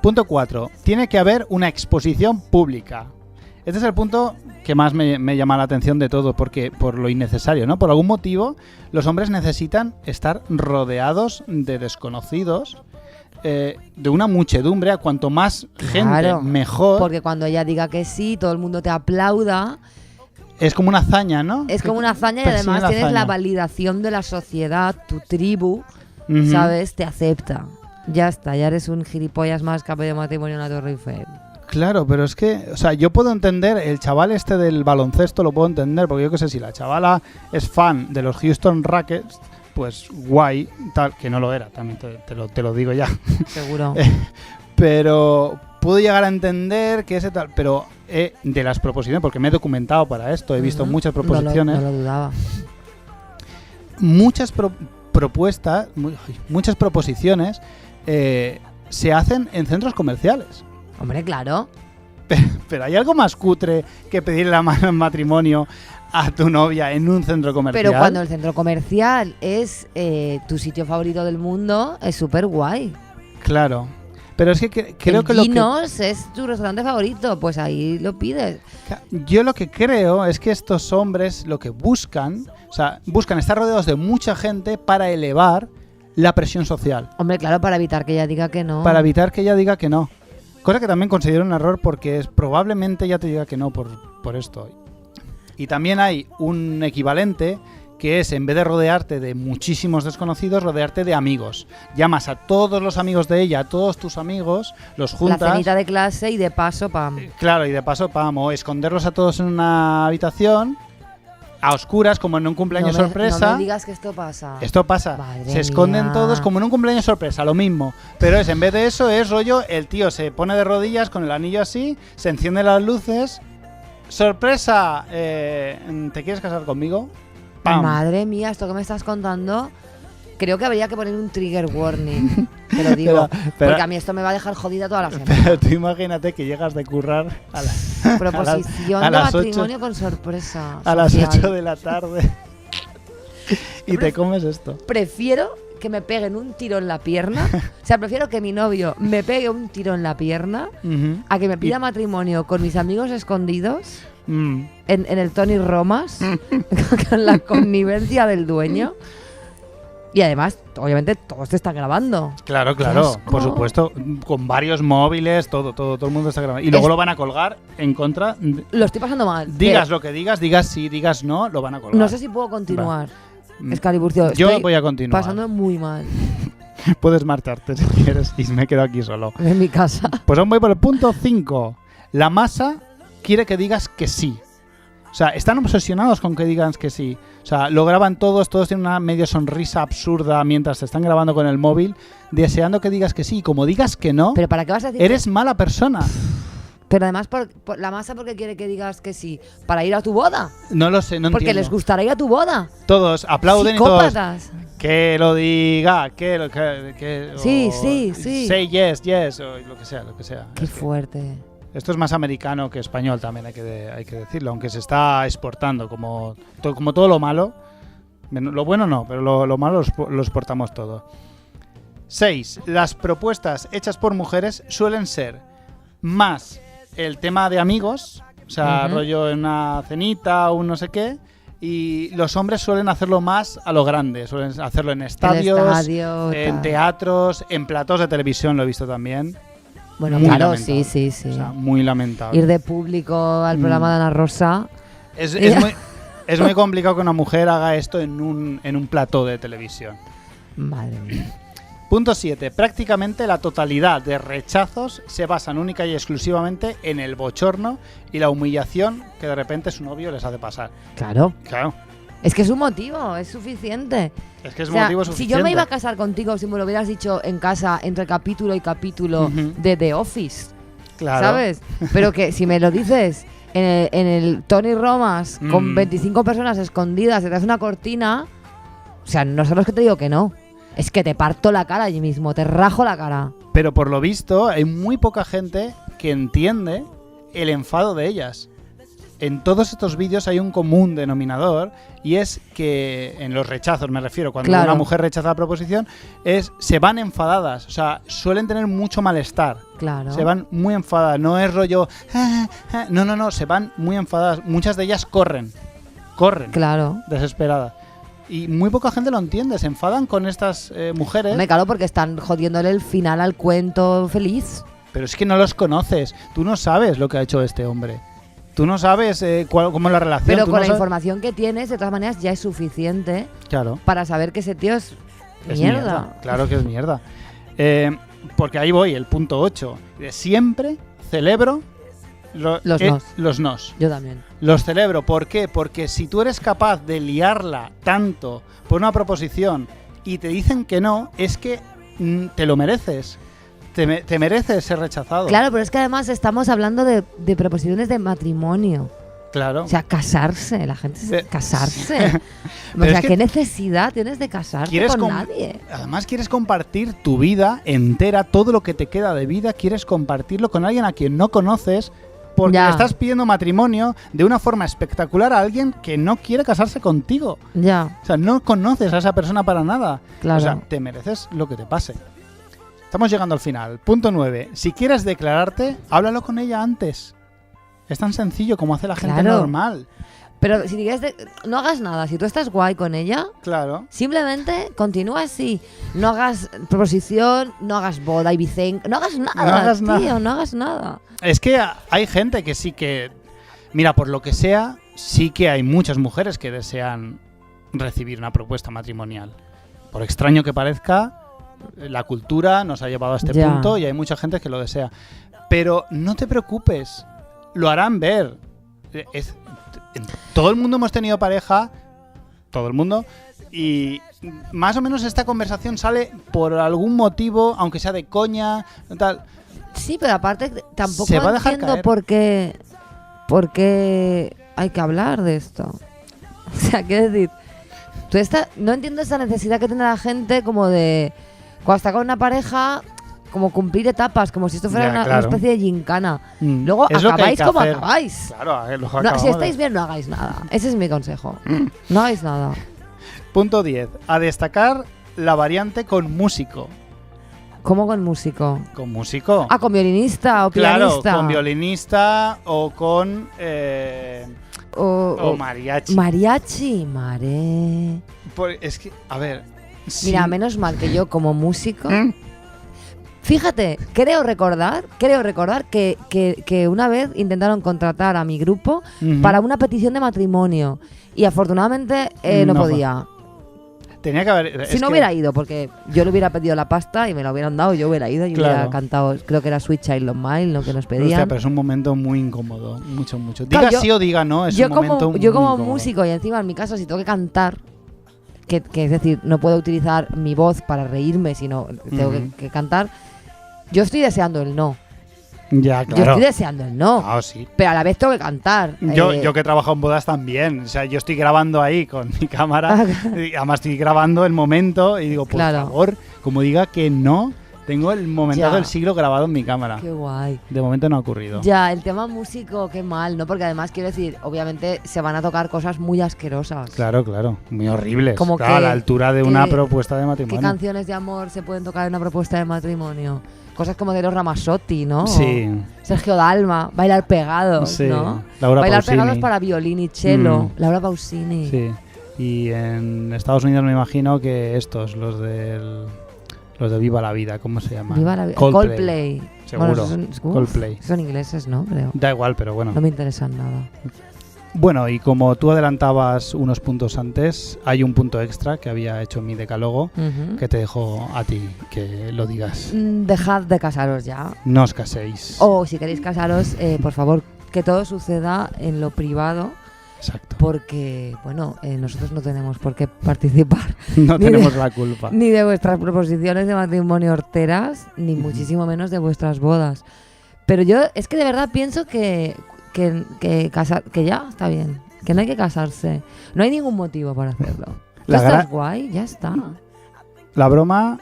S1: Punto 4. Tiene que haber una exposición pública. Este es el punto que más me llama la atención de todo, porque por lo innecesario, ¿no? Por algún motivo, los hombres necesitan estar rodeados de desconocidos, de una muchedumbre. A cuanto más gente,
S2: Claro,
S1: mejor.
S2: Porque cuando ella diga que sí, todo el mundo te aplauda.
S1: Es como una hazaña, ¿no?
S2: Es como una hazaña y
S1: Persigue
S2: además
S1: la
S2: tienes la
S1: hazaña.
S2: validación de la sociedad, tu tribu,
S1: Ujú.
S2: ¿sabes? Te acepta. Ya está, ya eres un gilipollas más que ha pedido matrimonio en la Torre Eiffel.
S1: Claro, pero es que, o sea, yo puedo entender, el chaval este del baloncesto lo puedo entender, porque yo qué sé, si la chavala es fan de los Houston Rockets, pues guay, tal, que no lo era, también te lo digo ya.
S2: Seguro.
S1: Pero puedo llegar a entender que ese tal, pero de las proposiciones, porque me he documentado para esto, he visto
S2: Ujú.
S1: muchas proposiciones,
S2: No lo dudaba.
S1: muchas propuestas, muchas proposiciones se hacen en centros comerciales.
S2: Hombre, claro.
S1: Pero hay algo más cutre que pedirle la mano en matrimonio a tu novia en un centro comercial.
S2: Pero cuando el centro comercial es tu sitio favorito del mundo, es súper guay.
S1: Claro. Pero es que creo
S2: el
S1: que lo que
S2: Ginos es tu restaurante favorito, pues ahí lo pides.
S1: yo lo que creo es que estos hombres lo que buscan, o sea, buscan estar rodeados de mucha gente para elevar la presión social,
S2: Hombre, claro, para evitar que ella diga que no.
S1: para evitar que ella diga que no. Cosa que también considero un error, porque probablemente ella te diga que no por esto. Y también hay un equivalente, que es, en vez de rodearte de muchísimos desconocidos, rodearte de amigos. Llamas a todos los amigos de ella, a todos tus amigos, los
S2: La
S1: juntas.
S2: cenita de clase y de paso, pam.
S1: Claro, y de paso, o esconderlos a todos en una habitación, a oscuras, como en un cumpleaños sorpresa.
S2: No me digas que esto pasa.
S1: Esto pasa.
S2: Madre
S1: Se esconden
S2: mía.
S1: todos como en un cumpleaños sorpresa, lo mismo. Pero en vez de eso, es rollo, el tío se pone de rodillas con el anillo así, se encienden las luces. ¡Sorpresa! ¿Te quieres casar conmigo? ¡Pam!
S2: Madre mía, esto que me estás contando, creo que habría que poner un trigger warning. Te lo digo.
S1: Pero-
S2: porque a mí esto me va a dejar jodida toda la semana.
S1: Pero tú imagínate que llegas de currar
S2: Proposición
S1: a
S2: de
S1: las
S2: matrimonio con sorpresa.
S1: a las
S2: social.
S1: 8 de la tarde y te comes esto.
S2: Prefiero que me peguen un tiro en la pierna. O sea, prefiero que mi novio me pegue un tiro en la pierna
S1: Ujú.
S2: a que me pida matrimonio con mis amigos escondidos
S1: Mm.
S2: en el Tony Romas, con la connivencia del dueño. Y además, obviamente, todo se está grabando.
S1: Claro,
S2: ¡Qué
S1: claro,
S2: asco!
S1: por supuesto, con varios móviles, todo el mundo está grabando. Y luego
S2: Es-
S1: lo van a colgar en contra.
S2: Lo estoy pasando mal.
S1: Digas lo que digas sí, digas no, lo van a colgar.
S2: No sé si puedo continuar.
S1: Mm.
S2: Escaliburcio,
S1: Yo
S2: estoy
S1: voy a continuar.
S2: pasando muy mal
S1: Puedes marcharte si quieres y me quedo aquí solo.
S2: en mi casa.
S1: Pues aún voy por el punto 5. La masa quiere que digas que sí. O sea, están obsesionados con que digas que sí. O sea, lo graban todos tienen una medio sonrisa absurda mientras te están grabando con el móvil, deseando que digas que sí. Y como digas que no,
S2: Pero ¿para qué vas a decir?
S1: eres mala persona.
S2: Pero además, por la masa, porque quiere que digas que sí? ¿Para ir a tu boda?
S1: No lo sé, no
S2: Porque
S1: entiendo.
S2: les gustará ir a tu boda.
S1: Todos aplauden y todos.
S2: Psicópatas.
S1: Que lo diga, que
S2: Sí,
S1: o
S2: sí, sí.
S1: Say yes, yes, o lo que sea, lo que sea.
S2: Qué
S1: Es que
S2: fuerte.
S1: esto es más americano que español también, hay que decirlo, aunque se está exportando como todo lo malo. Lo bueno no, pero lo malo lo exportamos todo. 6. Las propuestas hechas por mujeres suelen ser más el tema de amigos, o sea,
S2: Ujú.
S1: rollo en una cenita o un no sé qué, y los hombres suelen hacerlo más a lo grande, suelen hacerlo en estadios,
S2: estadio,
S1: en
S2: tal.
S1: teatros, en platós de televisión, lo he visto también.
S2: Bueno,
S1: Muy
S2: claro,
S1: lamentable.
S2: sí, sí.
S1: O sea, muy lamentable.
S2: Ir de público al programa de Ana Rosa.
S1: Es muy complicado que una mujer haga esto en un plató de televisión.
S2: Madre mía.
S1: Punto 7. Prácticamente la totalidad de rechazos se basan única y exclusivamente en el bochorno y la humillación que de repente su novio les hace pasar.
S2: Claro.
S1: Claro,
S2: Es que es un motivo, es suficiente.
S1: es que es
S2: O sea,
S1: motivo
S2: si
S1: suficiente.
S2: yo me iba a casar contigo, si me lo hubieras dicho en casa entre capítulo y capítulo
S1: Ujú.
S2: de The Office,
S1: Claro.
S2: ¿sabes? Pero que si me lo dices en el Tony Romas con
S1: Mm.
S2: 25 personas escondidas detrás de una cortina, o sea, no solo es que te digo que no, es que te parto la cara allí mismo, te rajo la cara.
S1: Pero por lo visto hay muy poca gente que entiende el enfado de ellas. en todos estos vídeos hay un común denominador y es que, en los rechazos me refiero, cuando
S2: Claro.
S1: una mujer rechaza la proposición, se van enfadadas, o sea, suelen tener mucho malestar.
S2: Claro.
S1: Se van muy enfadadas, no es rollo... No, se van muy enfadadas. Muchas de ellas corren,
S2: Claro.
S1: desesperadas. Y muy poca gente lo entiende, se enfadan con estas mujeres,
S2: Hombre, claro, porque están jodiéndole el final al cuento feliz.
S1: pero es que no los conoces. Tú no sabes lo que ha hecho este hombre. Tú no sabes cómo es la relación.
S2: Pero
S1: tú
S2: con
S1: no
S2: la
S1: sabes-
S2: información que tienes, de todas maneras, ya es suficiente
S1: Claro.
S2: para saber que ese tío es mierda.
S1: Claro que es mierda. Porque ahí voy, el punto 8. Siempre celebro
S2: Los nos.
S1: los nos.
S2: Yo también.
S1: Los celebro. ¿Por qué? Porque si tú eres capaz de liarla tanto por una proposición y te dicen que no, es que te lo mereces. Te mereces ser rechazado.
S2: Claro, pero es que además estamos hablando de proposiciones de matrimonio.
S1: Claro.
S2: O sea, casarse. La gente casarse. O
S1: Pero
S2: sea,
S1: es que
S2: ¿qué necesidad tienes de casarte con
S1: com-
S2: nadie?
S1: Además quieres compartir tu vida entera, todo lo que te queda de vida, quieres compartirlo con alguien a quien no conoces porque
S2: Ya.
S1: le estás pidiendo matrimonio de una forma espectacular a alguien que no quiere casarse contigo.
S2: Ya,
S1: O sea, no conoces a esa persona para nada.
S2: claro.
S1: O sea, te mereces lo que te pase. Estamos llegando al final. Punto 9. Si quieres declararte, háblalo con ella antes. Es tan sencillo como hace la gente
S2: Claro.
S1: normal.
S2: Pero si quieres, no hagas nada. Si tú estás guay con ella,
S1: Claro.
S2: simplemente continúa así. No hagas proposición, no hagas boda y no hagas nada,
S1: No hagas
S2: tío,
S1: nada.
S2: no hagas nada.
S1: Es que hay gente que sí que... Mira, por lo que sea, sí que hay muchas mujeres que desean recibir una propuesta matrimonial. Por extraño que parezca, la cultura nos ha llevado a este
S2: Ya.
S1: punto y hay mucha gente que lo desea. Pero no te preocupes, lo harán ver. Todo el mundo hemos tenido pareja, todo el mundo, y más o menos esta conversación sale por algún motivo, aunque sea de coña, tal.
S2: Sí, pero aparte tampoco
S1: Se va a dejar
S2: entiendo
S1: caer.
S2: por qué hay que hablar de esto. O sea, quiero decir, no entiendo esa necesidad que tiene la gente como de, cuando está con una pareja, como cumplir etapas, como si esto fuera
S1: Ya,
S2: una
S1: claro.
S2: especie de gincana.
S1: Mm.
S2: Luego
S1: Es lo que hay
S2: acabáis
S1: que
S2: como
S1: hacer.
S2: acabáis.
S1: Claro, lo
S2: No,
S1: acabamos
S2: si
S1: de-
S2: estáis bien, no hagáis nada. Ese es mi consejo. No hagáis nada.
S1: Punto 10. A destacar la variante con músico.
S2: ¿Cómo con músico?
S1: Con músico.
S2: Ah, con violinista o
S1: claro,
S2: pianista.
S1: con violinista o con... o
S2: O
S1: mariachi.
S2: mariachi, mare.
S1: Es que, a ver...
S2: Mira,
S1: sí.
S2: menos mal que yo como músico...
S1: ¿Mm?
S2: Fíjate, creo recordar que una vez intentaron contratar a mi grupo
S1: Ujú.
S2: para una petición de matrimonio y afortunadamente no
S1: No
S2: podía.
S1: Tenía que haber...
S2: Si no hubiera ido, porque yo le hubiera pedido la pasta y me la hubieran dado, yo hubiera ido y
S1: Claro.
S2: hubiera cantado, creo que era Sweet Child of Mine, lo que nos
S1: Hostia,
S2: pedían.
S1: pero es un momento muy incómodo. Mucho.
S2: Claro,
S1: Diga
S2: yo-
S1: sí o diga no, es
S2: yo
S1: un momento
S2: como,
S1: muy
S2: yo como
S1: incómodo.
S2: músico y encima en mi caso si tengo que cantar, que es decir, no puedo utilizar mi voz para reírme, sino tengo
S1: Ujú.
S2: que cantar, yo estoy deseando el no.
S1: Ya,
S2: Yo
S1: claro.
S2: estoy deseando el no.
S1: Ah, sí.
S2: Pero a la vez tengo que cantar.
S1: Yo que he trabajado en bodas también. O sea, yo estoy grabando ahí con mi cámara. Y además estoy grabando el momento y digo, por
S2: Claro.
S1: favor, como diga que no, tengo el momento
S2: Ya.
S1: del siglo grabado en mi cámara.
S2: Qué guay.
S1: De momento no ha ocurrido.
S2: Ya, el tema músico, qué mal, ¿no? Porque además, quiero decir, obviamente se van a tocar cosas muy asquerosas.
S1: Claro, muy horribles.
S2: Como
S1: Claro, a
S2: que-
S1: la altura de
S2: que-
S1: una propuesta de
S2: ¿Qué
S1: matrimonio.
S2: canciones de amor se pueden tocar en una propuesta de matrimonio? Cosas como de los Ramazzotti, ¿no?
S1: Sí,
S2: Sergio Dalma, Bailar Pegados,
S1: sí.
S2: ¿no?
S1: Laura
S2: Bailar
S1: Pausini.
S2: Pegados para violín y cello.
S1: Mm.
S2: Laura Pausini.
S1: Sí. Y en Estados Unidos me imagino que estos, los de Viva la Vida, ¿cómo se llaman?
S2: Viva la vida.
S1: Coldplay. Seguro.
S2: Bueno,
S1: Coldplay.
S2: son ingleses, ¿no? Creo.
S1: Da igual, pero bueno.
S2: No me interesan nada.
S1: Bueno, y como tú adelantabas unos puntos antes, hay un punto extra que había hecho mi decálogo
S2: Ujú.
S1: que te dejo a ti que lo digas.
S2: Dejad de casaros ya.
S1: No os caséis.
S2: O si queréis casaros, por favor, que todo suceda en lo privado,
S1: Exacto.
S2: porque, bueno, nosotros no tenemos por qué participar
S1: No
S2: ni
S1: tenemos
S2: de-
S1: la culpa.
S2: ni de vuestras proposiciones de matrimonio horteras, ni muchísimo menos de vuestras bodas. Pero yo es que de verdad pienso que ya está bien, que no hay que casarse. No hay ningún motivo para hacerlo. Tú
S1: La
S2: estás
S1: gra-
S2: guay, ya está.
S1: La broma...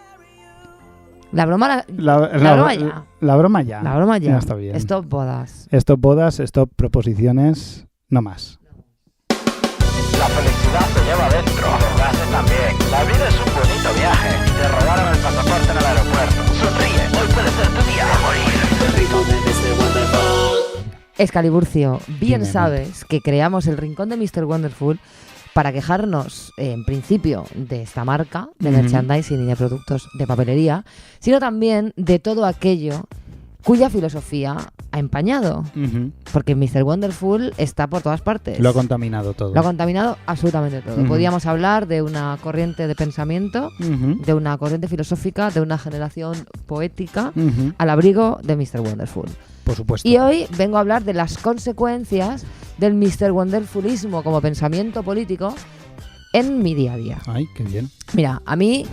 S2: La broma,
S1: La
S2: broma ya.
S1: La broma ya.
S2: La broma ya.
S1: está bien.
S2: Stop bodas.
S1: Stop bodas, stop proposiciones No más.
S7: La felicidad se lleva dentro, los gases también. La vida es un bonito viaje. Te robaron el pasaporte en el aeropuerto. Sonríe, hoy puede ser tu día de morir. El ritmo de Mr. Wonderful.
S2: Escaliburcio, bien
S1: Dime.
S2: sabes que creamos el rincón de Mr. Wonderful para quejarnos, en principio, de esta marca, de
S1: Ujú.
S2: merchandising y de productos de papelería, sino también de todo aquello cuya filosofía ha empañado.
S1: Ujú.
S2: Porque Mr. Wonderful está por todas partes.
S1: Lo ha contaminado todo.
S2: Lo ha contaminado absolutamente todo.
S1: Ujú.
S2: Podríamos hablar de una corriente de pensamiento,
S1: Ujú.
S2: de una corriente filosófica, de una generación poética
S1: Ujú.
S2: al abrigo de Mr. Wonderful.
S1: Por supuesto.
S2: Y hoy vengo a hablar de las consecuencias del Mr. Wonderfulismo como pensamiento político en mi día a día.
S1: Ay, qué bien.
S2: Mira, a mí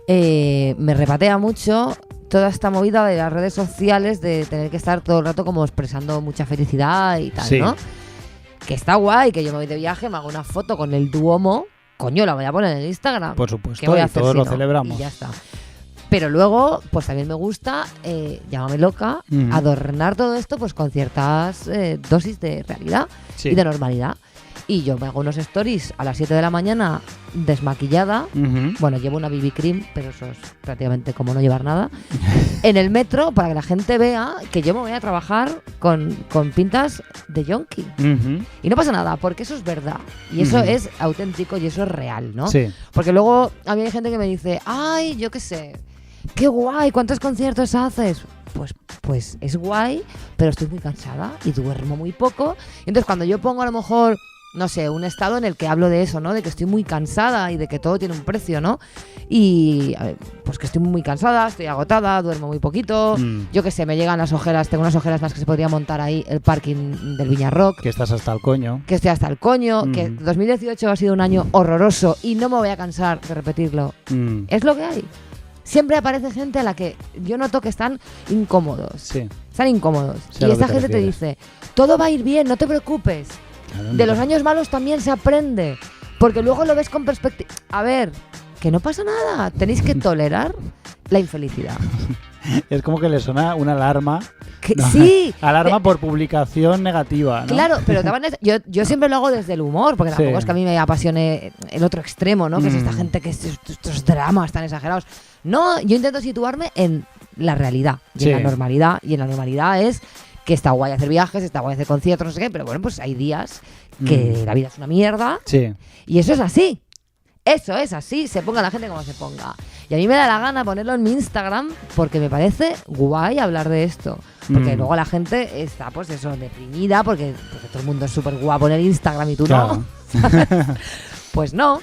S2: me repatea mucho toda esta movida de las redes sociales de tener que estar todo el rato como expresando mucha felicidad y tal,
S1: Sí.
S2: ¿no? Que está guay, que yo me voy de viaje, me hago una foto con el Duomo, coño, la voy a poner en Instagram.
S1: Por supuesto,
S2: ¿Qué voy a
S1: y
S2: hacer
S1: todos
S2: si
S1: lo
S2: no?
S1: celebramos.
S2: Y ya está. Pero luego, pues también me gusta, llámame loca,
S1: Ujú.
S2: adornar todo esto pues con ciertas dosis de realidad
S1: Sí.
S2: y de normalidad. Y yo me hago unos stories a las 7 de la mañana desmaquillada.
S1: Ujú.
S2: Bueno, llevo una BB cream, pero eso es prácticamente como no llevar nada. En el metro, para que la gente vea que yo me voy a trabajar con pintas de yonki.
S1: Ujú.
S2: Y no pasa nada, porque eso es verdad. Y eso
S1: Ujú.
S2: es auténtico y eso es real, ¿no?
S1: Sí.
S2: Porque luego a mí hay gente que me dice, ay, yo qué sé, qué guay, ¿cuántos conciertos haces? Pues es guay, pero estoy muy cansada y duermo muy poco. Y entonces cuando yo pongo a lo mejor, no sé, un estado en el que hablo de eso, ¿no? De que estoy muy cansada y de que todo tiene un precio, ¿no? Y a ver, pues que estoy muy cansada, estoy agotada, duermo muy poquito.
S1: Mm.
S2: Yo qué sé, me llegan las ojeras, tengo unas ojeras más que se podría montar ahí el parking del Viñarrock.
S1: Que estás hasta el coño.
S2: Que estoy hasta el coño, que 2018 ha sido un año horroroso y no me voy a cansar de repetirlo.
S1: Mm.
S2: Es lo que hay. Siempre aparece gente a la que yo noto que están incómodos.
S1: Sí.
S2: Están incómodos.
S1: Sé a
S2: Y
S1: lo que
S2: esa
S1: te
S2: gente te
S1: refieres.
S2: dice, todo va a ir bien, no te preocupes.
S1: Claro,
S2: De
S1: no.
S2: los años malos también se aprende. Porque luego lo ves con perspectiva. A ver, que no pasa nada. Tenéis que tolerar la infelicidad.
S1: Es como que le suena una alarma.
S2: Que,
S1: No,
S2: sí.
S1: Alarma por publicación negativa, ¿no?
S2: Claro, pero de todas maneras, yo siempre lo hago desde el humor, porque tampoco
S1: Sí.
S2: es que a mí me apasione el otro extremo, ¿no? Que es esta gente que estos dramas tan exagerados. No, yo intento situarme en la realidad y en
S1: Sí.
S2: la normalidad. Y en la normalidad es que está guay hacer viajes, está guay hacer conciertos, no sé qué, pero bueno, pues hay días que la vida es una mierda
S1: Sí.
S2: y eso es así. Eso es así, se ponga la gente como se ponga. Y a mí me da la gana ponerlo en mi Instagram porque me parece guay hablar de esto. Porque luego la gente está, pues eso, deprimida porque todo el mundo es súper guapo en el Instagram y tú
S1: Claro.
S2: no. ¿sabes? Pues no.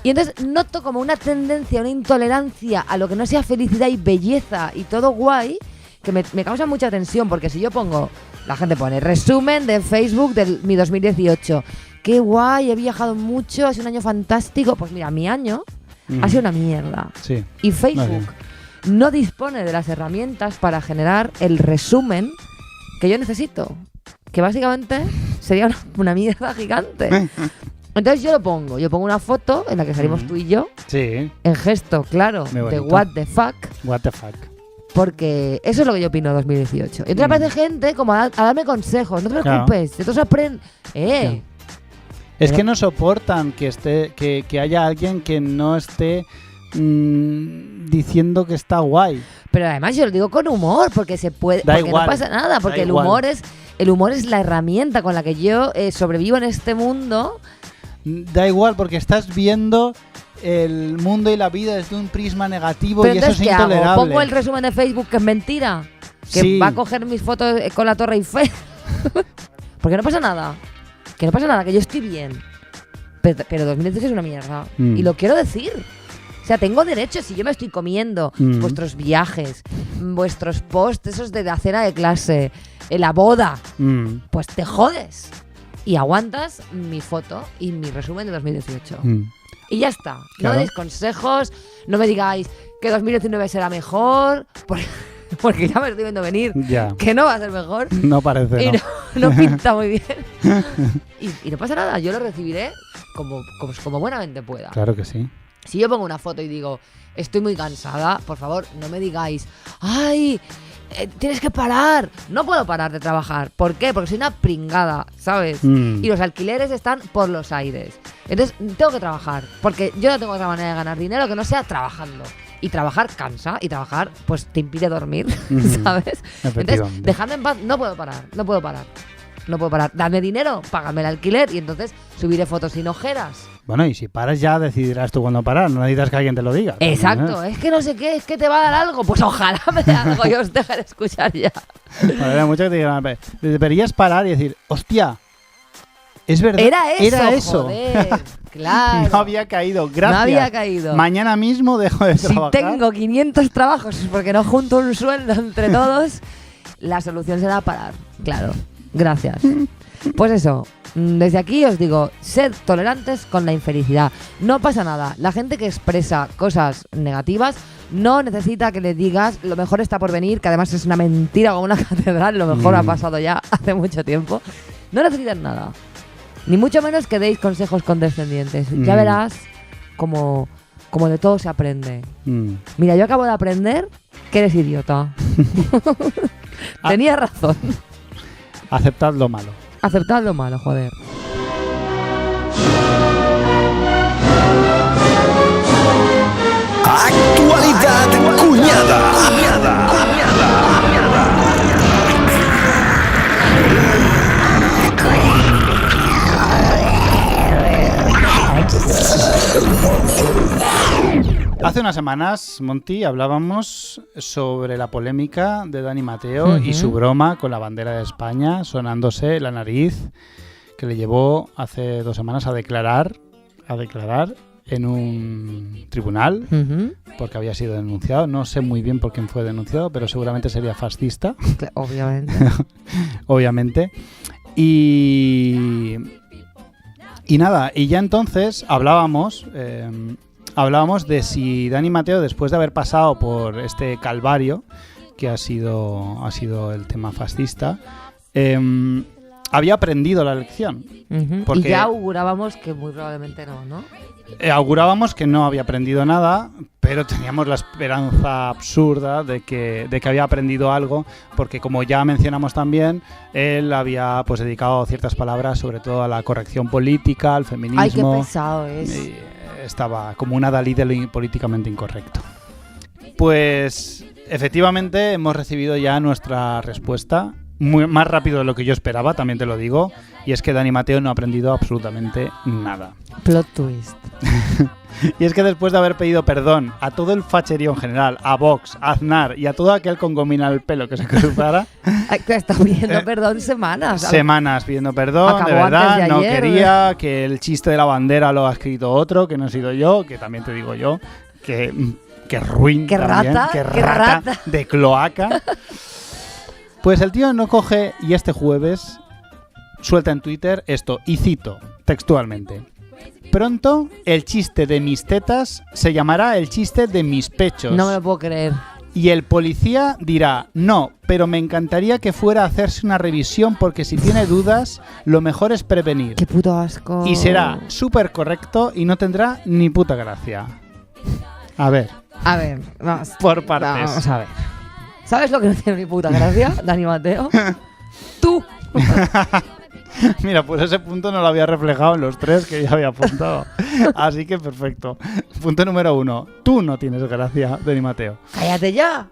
S2: Y entonces noto como una tendencia, una intolerancia a lo que no sea felicidad y belleza y todo guay que me causa mucha tensión. Porque si yo pongo, la gente pone resumen de Facebook de mi 2018. Qué guay, he viajado mucho, ha sido un año fantástico. Pues mira, mi año ha sido una mierda.
S1: Sí.
S2: Y Facebook no dispone de las herramientas para generar el resumen que yo necesito. Que básicamente sería una mierda gigante. Entonces yo pongo una foto en la que salimos tú y yo,
S1: Sí.
S2: en gesto claro
S1: Muy
S2: de
S1: bonito.
S2: what the fuck,
S1: What the fuck.
S2: porque eso es lo que yo opino de 2018. Y entonces aparece gente como a darme consejos, no te
S1: Claro.
S2: preocupes, de todos aprende.
S1: Es
S2: Pero-
S1: que no soportan que haya alguien que no esté diciendo que está guay.
S2: Pero además yo lo digo con humor, porque se puede,
S1: Da
S2: porque
S1: igual,
S2: no pasa nada, porque
S1: da
S2: el
S1: igual.
S2: humor es la herramienta con la que yo sobrevivo en este mundo.
S1: Da igual, porque estás viendo el mundo y la vida desde un prisma negativo
S2: Pero
S1: y eso
S2: entonces,
S1: es
S2: ¿qué hago?
S1: intolerable.
S2: ¿Pongo el resumen de Facebook que es mentira? ¿Que
S1: Sí.
S2: va a coger mis fotos con la Torre Eiffel? Porque no pasa nada. Que no pasa nada, que yo estoy bien. Pero 2018 es una mierda. Y lo quiero decir. O sea, tengo derecho, si yo me estoy comiendo vuestros viajes, vuestros posts, esos de la cena de clase, la boda, pues te jodes. Y aguantas mi foto y mi resumen de 2018. Y ya está. No
S1: Claro.
S2: me deis consejos, no me digáis que 2019 será mejor, porque ya me estoy viendo venir
S1: Ya.
S2: que no va a ser mejor.
S1: No parece,
S2: Y
S1: ¿no?
S2: no pinta muy bien. y no pasa nada, yo lo recibiré como buenamente pueda.
S1: Claro que sí.
S2: Si yo pongo una foto y digo, estoy muy cansada, por favor, no me digáis, ¡ay! Tienes que parar. No puedo parar de trabajar. ¿Por qué? Porque soy una pringada, ¿sabes? Y los alquileres están por los aires. Entonces, tengo que trabajar. Porque yo no tengo otra manera de ganar dinero que no sea trabajando. Y trabajar cansa. Y trabajar, pues, te impide dormir, ¿sabes? Entonces, dejadme en paz. No puedo parar. Dame dinero, págame el alquiler y entonces subiré fotos sin ojeras.
S1: Bueno, y si paras ya decidirás tú cuándo parar, no necesitas que alguien te lo diga.
S2: Exacto, es que no sé qué, es que te va a dar algo. Pues ojalá me dé algo y os dejaré escuchar ya.
S1: Vale, mucho que te digan, deberías parar y decir, hostia, es verdad.
S2: Era eso. Joder, claro.
S1: No había caído, gracias.
S2: No había caído.
S1: Mañana mismo dejo de trabajar.
S2: Si tengo 500 trabajos porque no junto un sueldo entre todos, la solución será parar, claro. Gracias. Pues eso, desde aquí os digo, sed tolerantes con la infelicidad. No pasa nada. La gente que expresa cosas negativas no necesita que le digas lo mejor está por venir, que además es una mentira como una catedral, lo mejor ha pasado ya hace mucho tiempo. No necesitan nada. Ni mucho menos que deis consejos condescendientes. Ya verás como de todo se aprende. Mira, yo acabo de aprender que eres idiota. Tenías razón.
S1: Aceptad lo malo.
S2: Aceptad lo malo, joder.
S8: Actualidad cuñada.
S1: Hace unas semanas, Monty, hablábamos sobre la polémica de Dani Mateo y su broma con la bandera de España sonándose la nariz, que le llevó hace 2 semanas a declarar en un tribunal porque había sido denunciado. No sé muy bien por quién fue denunciado, pero seguramente sería fascista.
S2: Obviamente.
S1: Obviamente. Y nada, y ya entonces hablábamos de si Dani Mateo, después de haber pasado por este calvario que ha sido el tema fascista, había aprendido la lección.
S2: Y ya augurábamos que muy probablemente no.
S1: Augurábamos que no había aprendido nada, pero teníamos la esperanza absurda de que había aprendido algo, porque como ya mencionamos también, él había pues dedicado ciertas palabras sobre todo a la corrección política, al feminismo.
S2: Ay, qué pesado es.
S1: Estaba como una Dalí de lo políticamente incorrecto. Pues efectivamente hemos recibido ya nuestra respuesta, más rápido de lo que yo esperaba, también te lo digo, y es que Dani Mateo no ha aprendido absolutamente nada.
S2: Plot twist.
S1: Y es que después de haber pedido perdón a todo el facherío en general, a Vox, a Aznar y a todo aquel con gomina al pelo que se cruzara...
S2: que está pidiendo perdón semanas.
S1: Semanas pidiendo perdón,
S2: acabó
S1: de verdad,
S2: antes de ayer,
S1: quería que el chiste de la bandera lo ha escrito otro, que no he sido yo, que también te digo yo, que ruin
S2: qué
S1: también,
S2: rata,
S1: qué rata de cloaca. Pues el tío no coge y este jueves suelta en Twitter esto, y cito textualmente: pronto el chiste de mis tetas se llamará el chiste de mis pechos.
S2: No me lo puedo creer.
S1: Y el policía dirá, no, pero me encantaría que fuera a hacerse una revisión porque si tiene dudas, lo mejor es prevenir.
S2: ¡Qué puto asco!
S1: Y será súper correcto y no tendrá ni puta gracia. A ver,
S2: vamos.
S1: por partes.
S2: Vamos a ver. ¿Sabes lo que no tiene ni puta gracia, Dani Mateo? ¡Tú!
S1: Mira, pues ese punto no lo había reflejado en los 3 que ya había apuntado. Así que perfecto. Punto número 1. Tú no tienes gracia, Dani Mateo.
S2: ¡Cállate ya!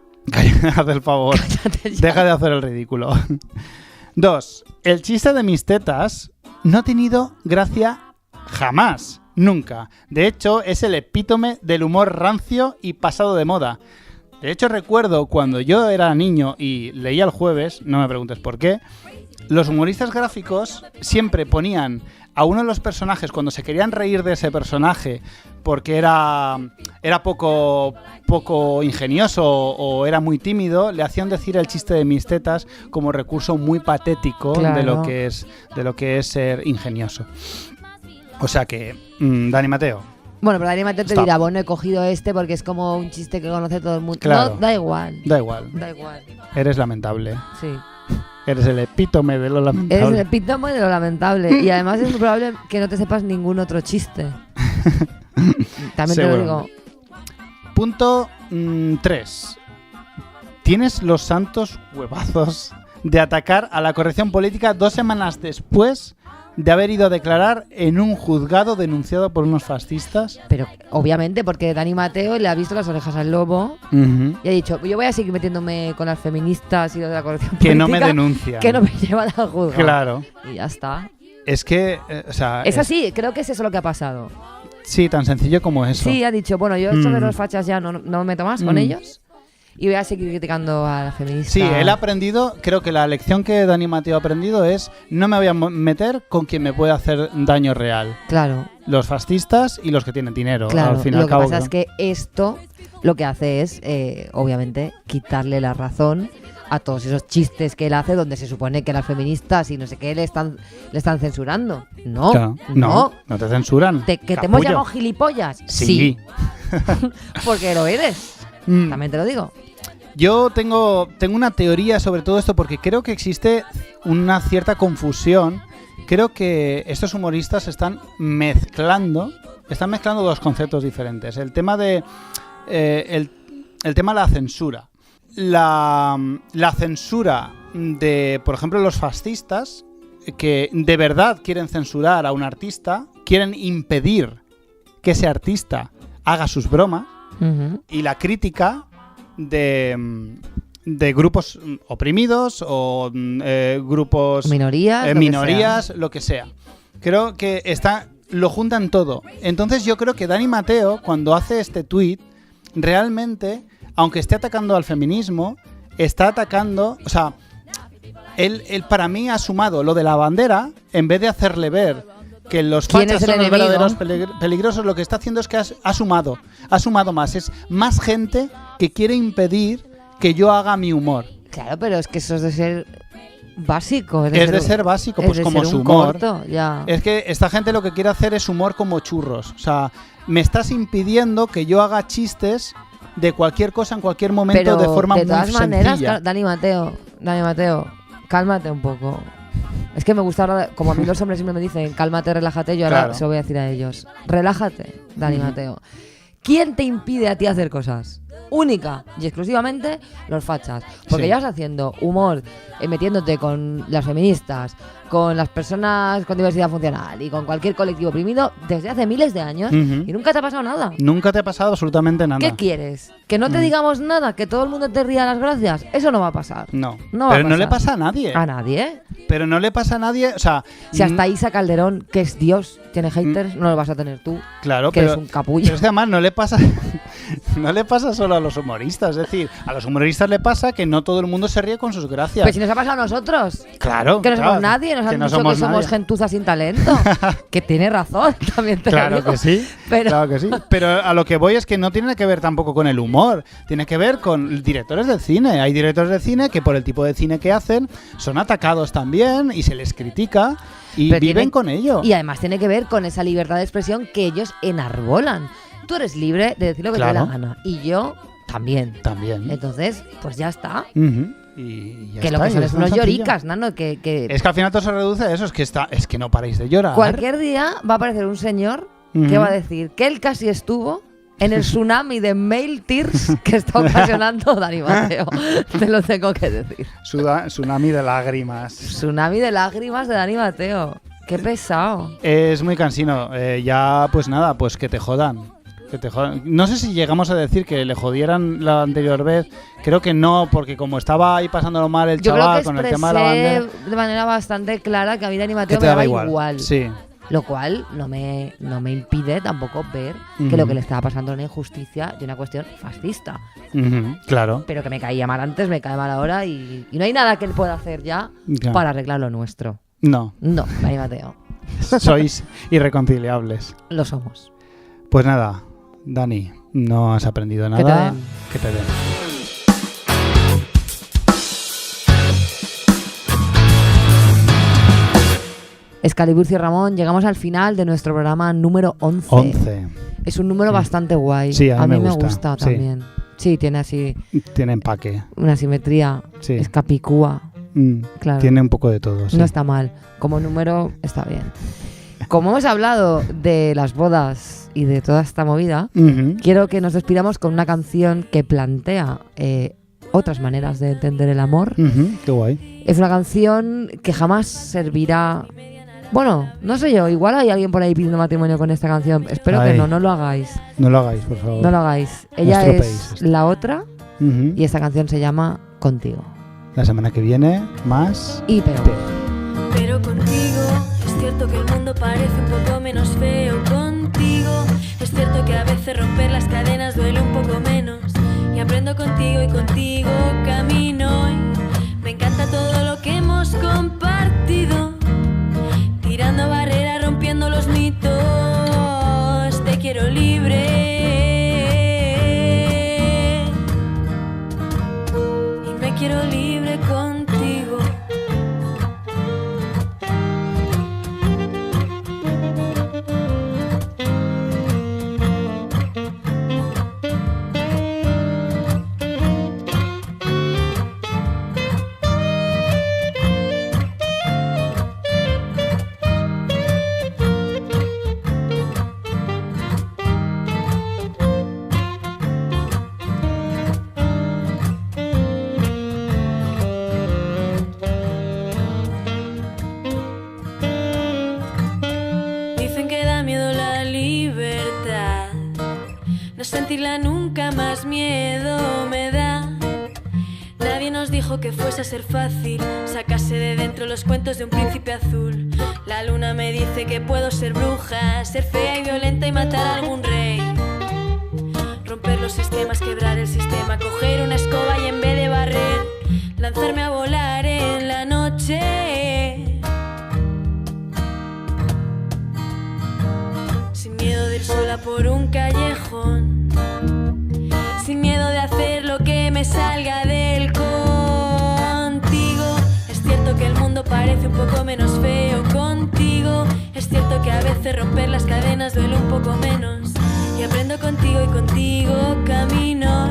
S1: Haz el favor.
S2: ¡Cállate ya!
S1: Deja de hacer el ridículo. 2. El chiste de mis tetas no ha tenido gracia jamás. Nunca. De hecho, es el epítome del humor rancio y pasado de moda. De hecho, recuerdo cuando yo era niño y leía El Jueves, no me preguntes por qué, los humoristas gráficos siempre ponían a uno de los personajes, cuando se querían reír de ese personaje porque era poco ingenioso o era muy tímido, le hacían decir el chiste de mis tetas como recurso muy patético.
S2: Claro.
S1: de lo que es ser ingenioso. O sea que, Dani Mateo.
S2: Bueno, pero Dani Mateo te
S1: Stop.
S2: dirá, bueno, he cogido este porque es como un chiste que conoce todo el mundo.
S1: Claro.
S2: No, da igual.
S1: Da igual.
S2: Da igual.
S1: Eres lamentable.
S2: Sí.
S1: Eres el epítome de lo lamentable.
S2: Eres el epítome de lo lamentable. Y además es muy probable que no te sepas ningún otro chiste. También te lo digo.
S1: Punto 3. Tienes los santos huevazos de atacar a la corrección política 2 semanas después de haber ido a declarar en un juzgado denunciado por unos fascistas.
S2: Pero obviamente porque Dani Mateo le ha visto las orejas al lobo y ha dicho, yo voy a seguir metiéndome con las feministas y lo de la corrección política.
S1: Que no me denuncian.
S2: Que no me llevan al juzgado.
S1: Claro.
S2: Y ya está.
S1: Es que,
S2: Es así, creo que es eso lo que ha pasado.
S1: Sí, tan sencillo como eso.
S2: Sí, ha dicho, bueno, yo sobre los fachas ya no me meto más con ellos y voy a seguir criticando a la feminista.
S1: Sí, él ha aprendido, creo que la lección que Dani Mateo ha aprendido es no me voy a meter con quien me puede hacer daño real.
S2: Claro.
S1: Los fascistas y los que tienen dinero.
S2: Claro,
S1: al fin y
S2: lo
S1: al
S2: que
S1: cabo,
S2: pasa es que esto lo que hace es, obviamente, quitarle la razón a todos esos chistes que él hace donde se supone que las feministas y no sé qué le están censurando. No,
S1: claro, no te censuran.
S2: ¿Que te hemos llamado gilipollas?
S1: Sí.
S2: Porque lo eres. También te lo digo.
S1: Yo tengo una teoría sobre todo esto porque creo que existe una cierta confusión. Creo que estos humoristas están mezclando 2 conceptos diferentes. El tema de el tema de la censura. La censura de, por ejemplo, los fascistas que de verdad quieren censurar a un artista, quieren impedir que ese artista haga sus bromas, y la crítica de grupos oprimidos o grupos
S2: minorías,
S1: lo que sea. Creo que lo juntan todo. Entonces yo creo que Dani Mateo, cuando hace este tuit, realmente, aunque esté atacando al feminismo, está atacando, o sea, él para mí ha sumado lo de la bandera, en vez de hacerle ver que los fachas son los verdaderos peligrosos, lo que está haciendo es que ha sumado más. Es más gente que quiere impedir que yo haga mi humor.
S2: Claro, pero es que eso es de ser básico.
S1: Es de ser básico, pues como su humor.
S2: Corto, ya.
S1: Es que esta gente lo que quiere hacer es humor como churros. O sea, me estás impidiendo que yo haga chistes de cualquier cosa en cualquier momento, pero de forma muy sencilla. De todas maneras,
S2: Dani Mateo, cálmate un poco. Es que me gusta ahora, como a mí los hombres siempre me dicen, cálmate, relájate, yo ahora se lo voy a decir a ellos. Relájate, Dani Mateo. ¿Quién te impide a ti hacer cosas? Única y exclusivamente los fachas. Porque llevas haciendo humor, metiéndote con las feministas, con las personas con diversidad funcional y con cualquier colectivo oprimido desde hace miles de años y nunca te ha pasado nada.
S1: Nunca te ha pasado absolutamente nada.
S2: ¿Qué quieres? ¿Que no te digamos nada? ¿Que todo el mundo te ría las gracias? Eso no va a pasar.
S1: No
S2: va
S1: pero
S2: a
S1: no le pasa a nadie.
S2: ¿A nadie?
S1: Pero no le pasa a nadie, o sea...
S2: Si hasta Isa Calderón, que es Dios, tiene haters, no lo vas a tener tú.
S1: Claro,
S2: que
S1: pero...
S2: eres un capullo.
S1: Pero es que además no le pasa... No le pasa solo a los humoristas, es decir, a los humoristas le pasa que no todo el mundo se ríe con sus gracias.
S2: Pues si nos ha pasado a nosotros.
S1: Claro.
S2: Que no somos nadie, nos han dicho que somos gentuza sin talento. Que tiene razón, también te lo digo.
S1: Que sí, claro que sí. Pero a lo que voy es que no tiene que ver tampoco con el humor, tiene que ver con directores de cine. Hay directores de cine que por el tipo de cine que hacen son atacados también y se les critica y pero viven con ello.
S2: Y además tiene que ver con esa libertad de expresión que ellos enarbolan. Tú eres libre de decir lo que te dé la gana. Y yo también. Entonces, pues ya está.
S1: Y ya
S2: que
S1: está,
S2: lo que son es unos lloricas, Nano. Que...
S1: Es que al final todo se reduce a eso, es que no paráis de llorar.
S2: Cualquier día va a aparecer un señor que va a decir que él casi estuvo en el tsunami de male tears que está ocasionando Dani Mateo. Te lo tengo que decir.
S1: Tsunami de lágrimas.
S2: Tsunami de lágrimas de Dani Mateo. Qué pesado.
S1: Es muy cansino. Ya, pues nada, pues que te jodan. No sé si llegamos a decir que le jodieran la anterior vez. Creo que no, porque como estaba ahí pasándolo mal el chaval con el tema de la bandera.
S2: De manera bastante clara que a mí Dani Mateo me daba igual.
S1: Sí.
S2: Lo cual no me impide tampoco ver que lo que le estaba pasando era una injusticia y una cuestión fascista.
S1: Claro.
S2: Pero que me caía mal antes, me cae mal ahora y no hay nada que él pueda hacer ya para arreglar lo nuestro.
S1: No,
S2: Dani Mateo.
S1: Sois irreconciliables.
S2: Lo somos.
S1: Pues nada, Dani, no has aprendido nada. Que te den.
S2: Excalibur y Ramón, llegamos al final de nuestro programa número 11. Es un número bastante guay.
S1: Sí, a mí
S2: me gusta también. Sí, tiene así...
S1: Tiene empaque.
S2: Una simetría. Sí. Es capicúa.
S1: Claro. Tiene un poco de todo. Sí.
S2: No está mal. Como número está bien. Como hemos hablado de las bodas y de toda esta movida, quiero que nos despidamos con una canción que plantea otras maneras de entender el amor.
S1: Qué guay.
S2: Es una canción que jamás servirá... Bueno, no sé yo, igual hay alguien por ahí pidiendo matrimonio con esta canción. Espero que no lo hagáis.
S1: No lo hagáis, por favor.
S2: No lo hagáis. Ella es La Otra y esta canción se llama Contigo.
S1: La semana que viene, más
S2: y peor.
S9: Pero contigo es cierto que el mundo parece un poco menos feo. Contigo es cierto que a veces romper las cadenas duele un poco menos. Y aprendo contigo y contigo camino. Y me encanta todo lo que hemos compartido. Tirando barreras, rompiendo los mitos. Te quiero libre. Y me quiero libre contigo. Sentirla nunca más miedo me da. Nadie nos dijo que fuese a ser fácil sacarse de dentro los cuentos de un príncipe azul. La luna me dice que puedo ser bruja, ser fea y violenta y matar a algún rey. Romper los esquemas, quebrar el sistema, coger una escoba y en vez de barrer, lanzarme a volar en la noche. Sin miedo de ir sola por un callejón, sin miedo de hacer lo que me salga del contigo. Es cierto que el mundo parece un poco menos feo contigo. Es cierto que a veces romper las cadenas duele un poco menos. Y aprendo contigo y contigo camino.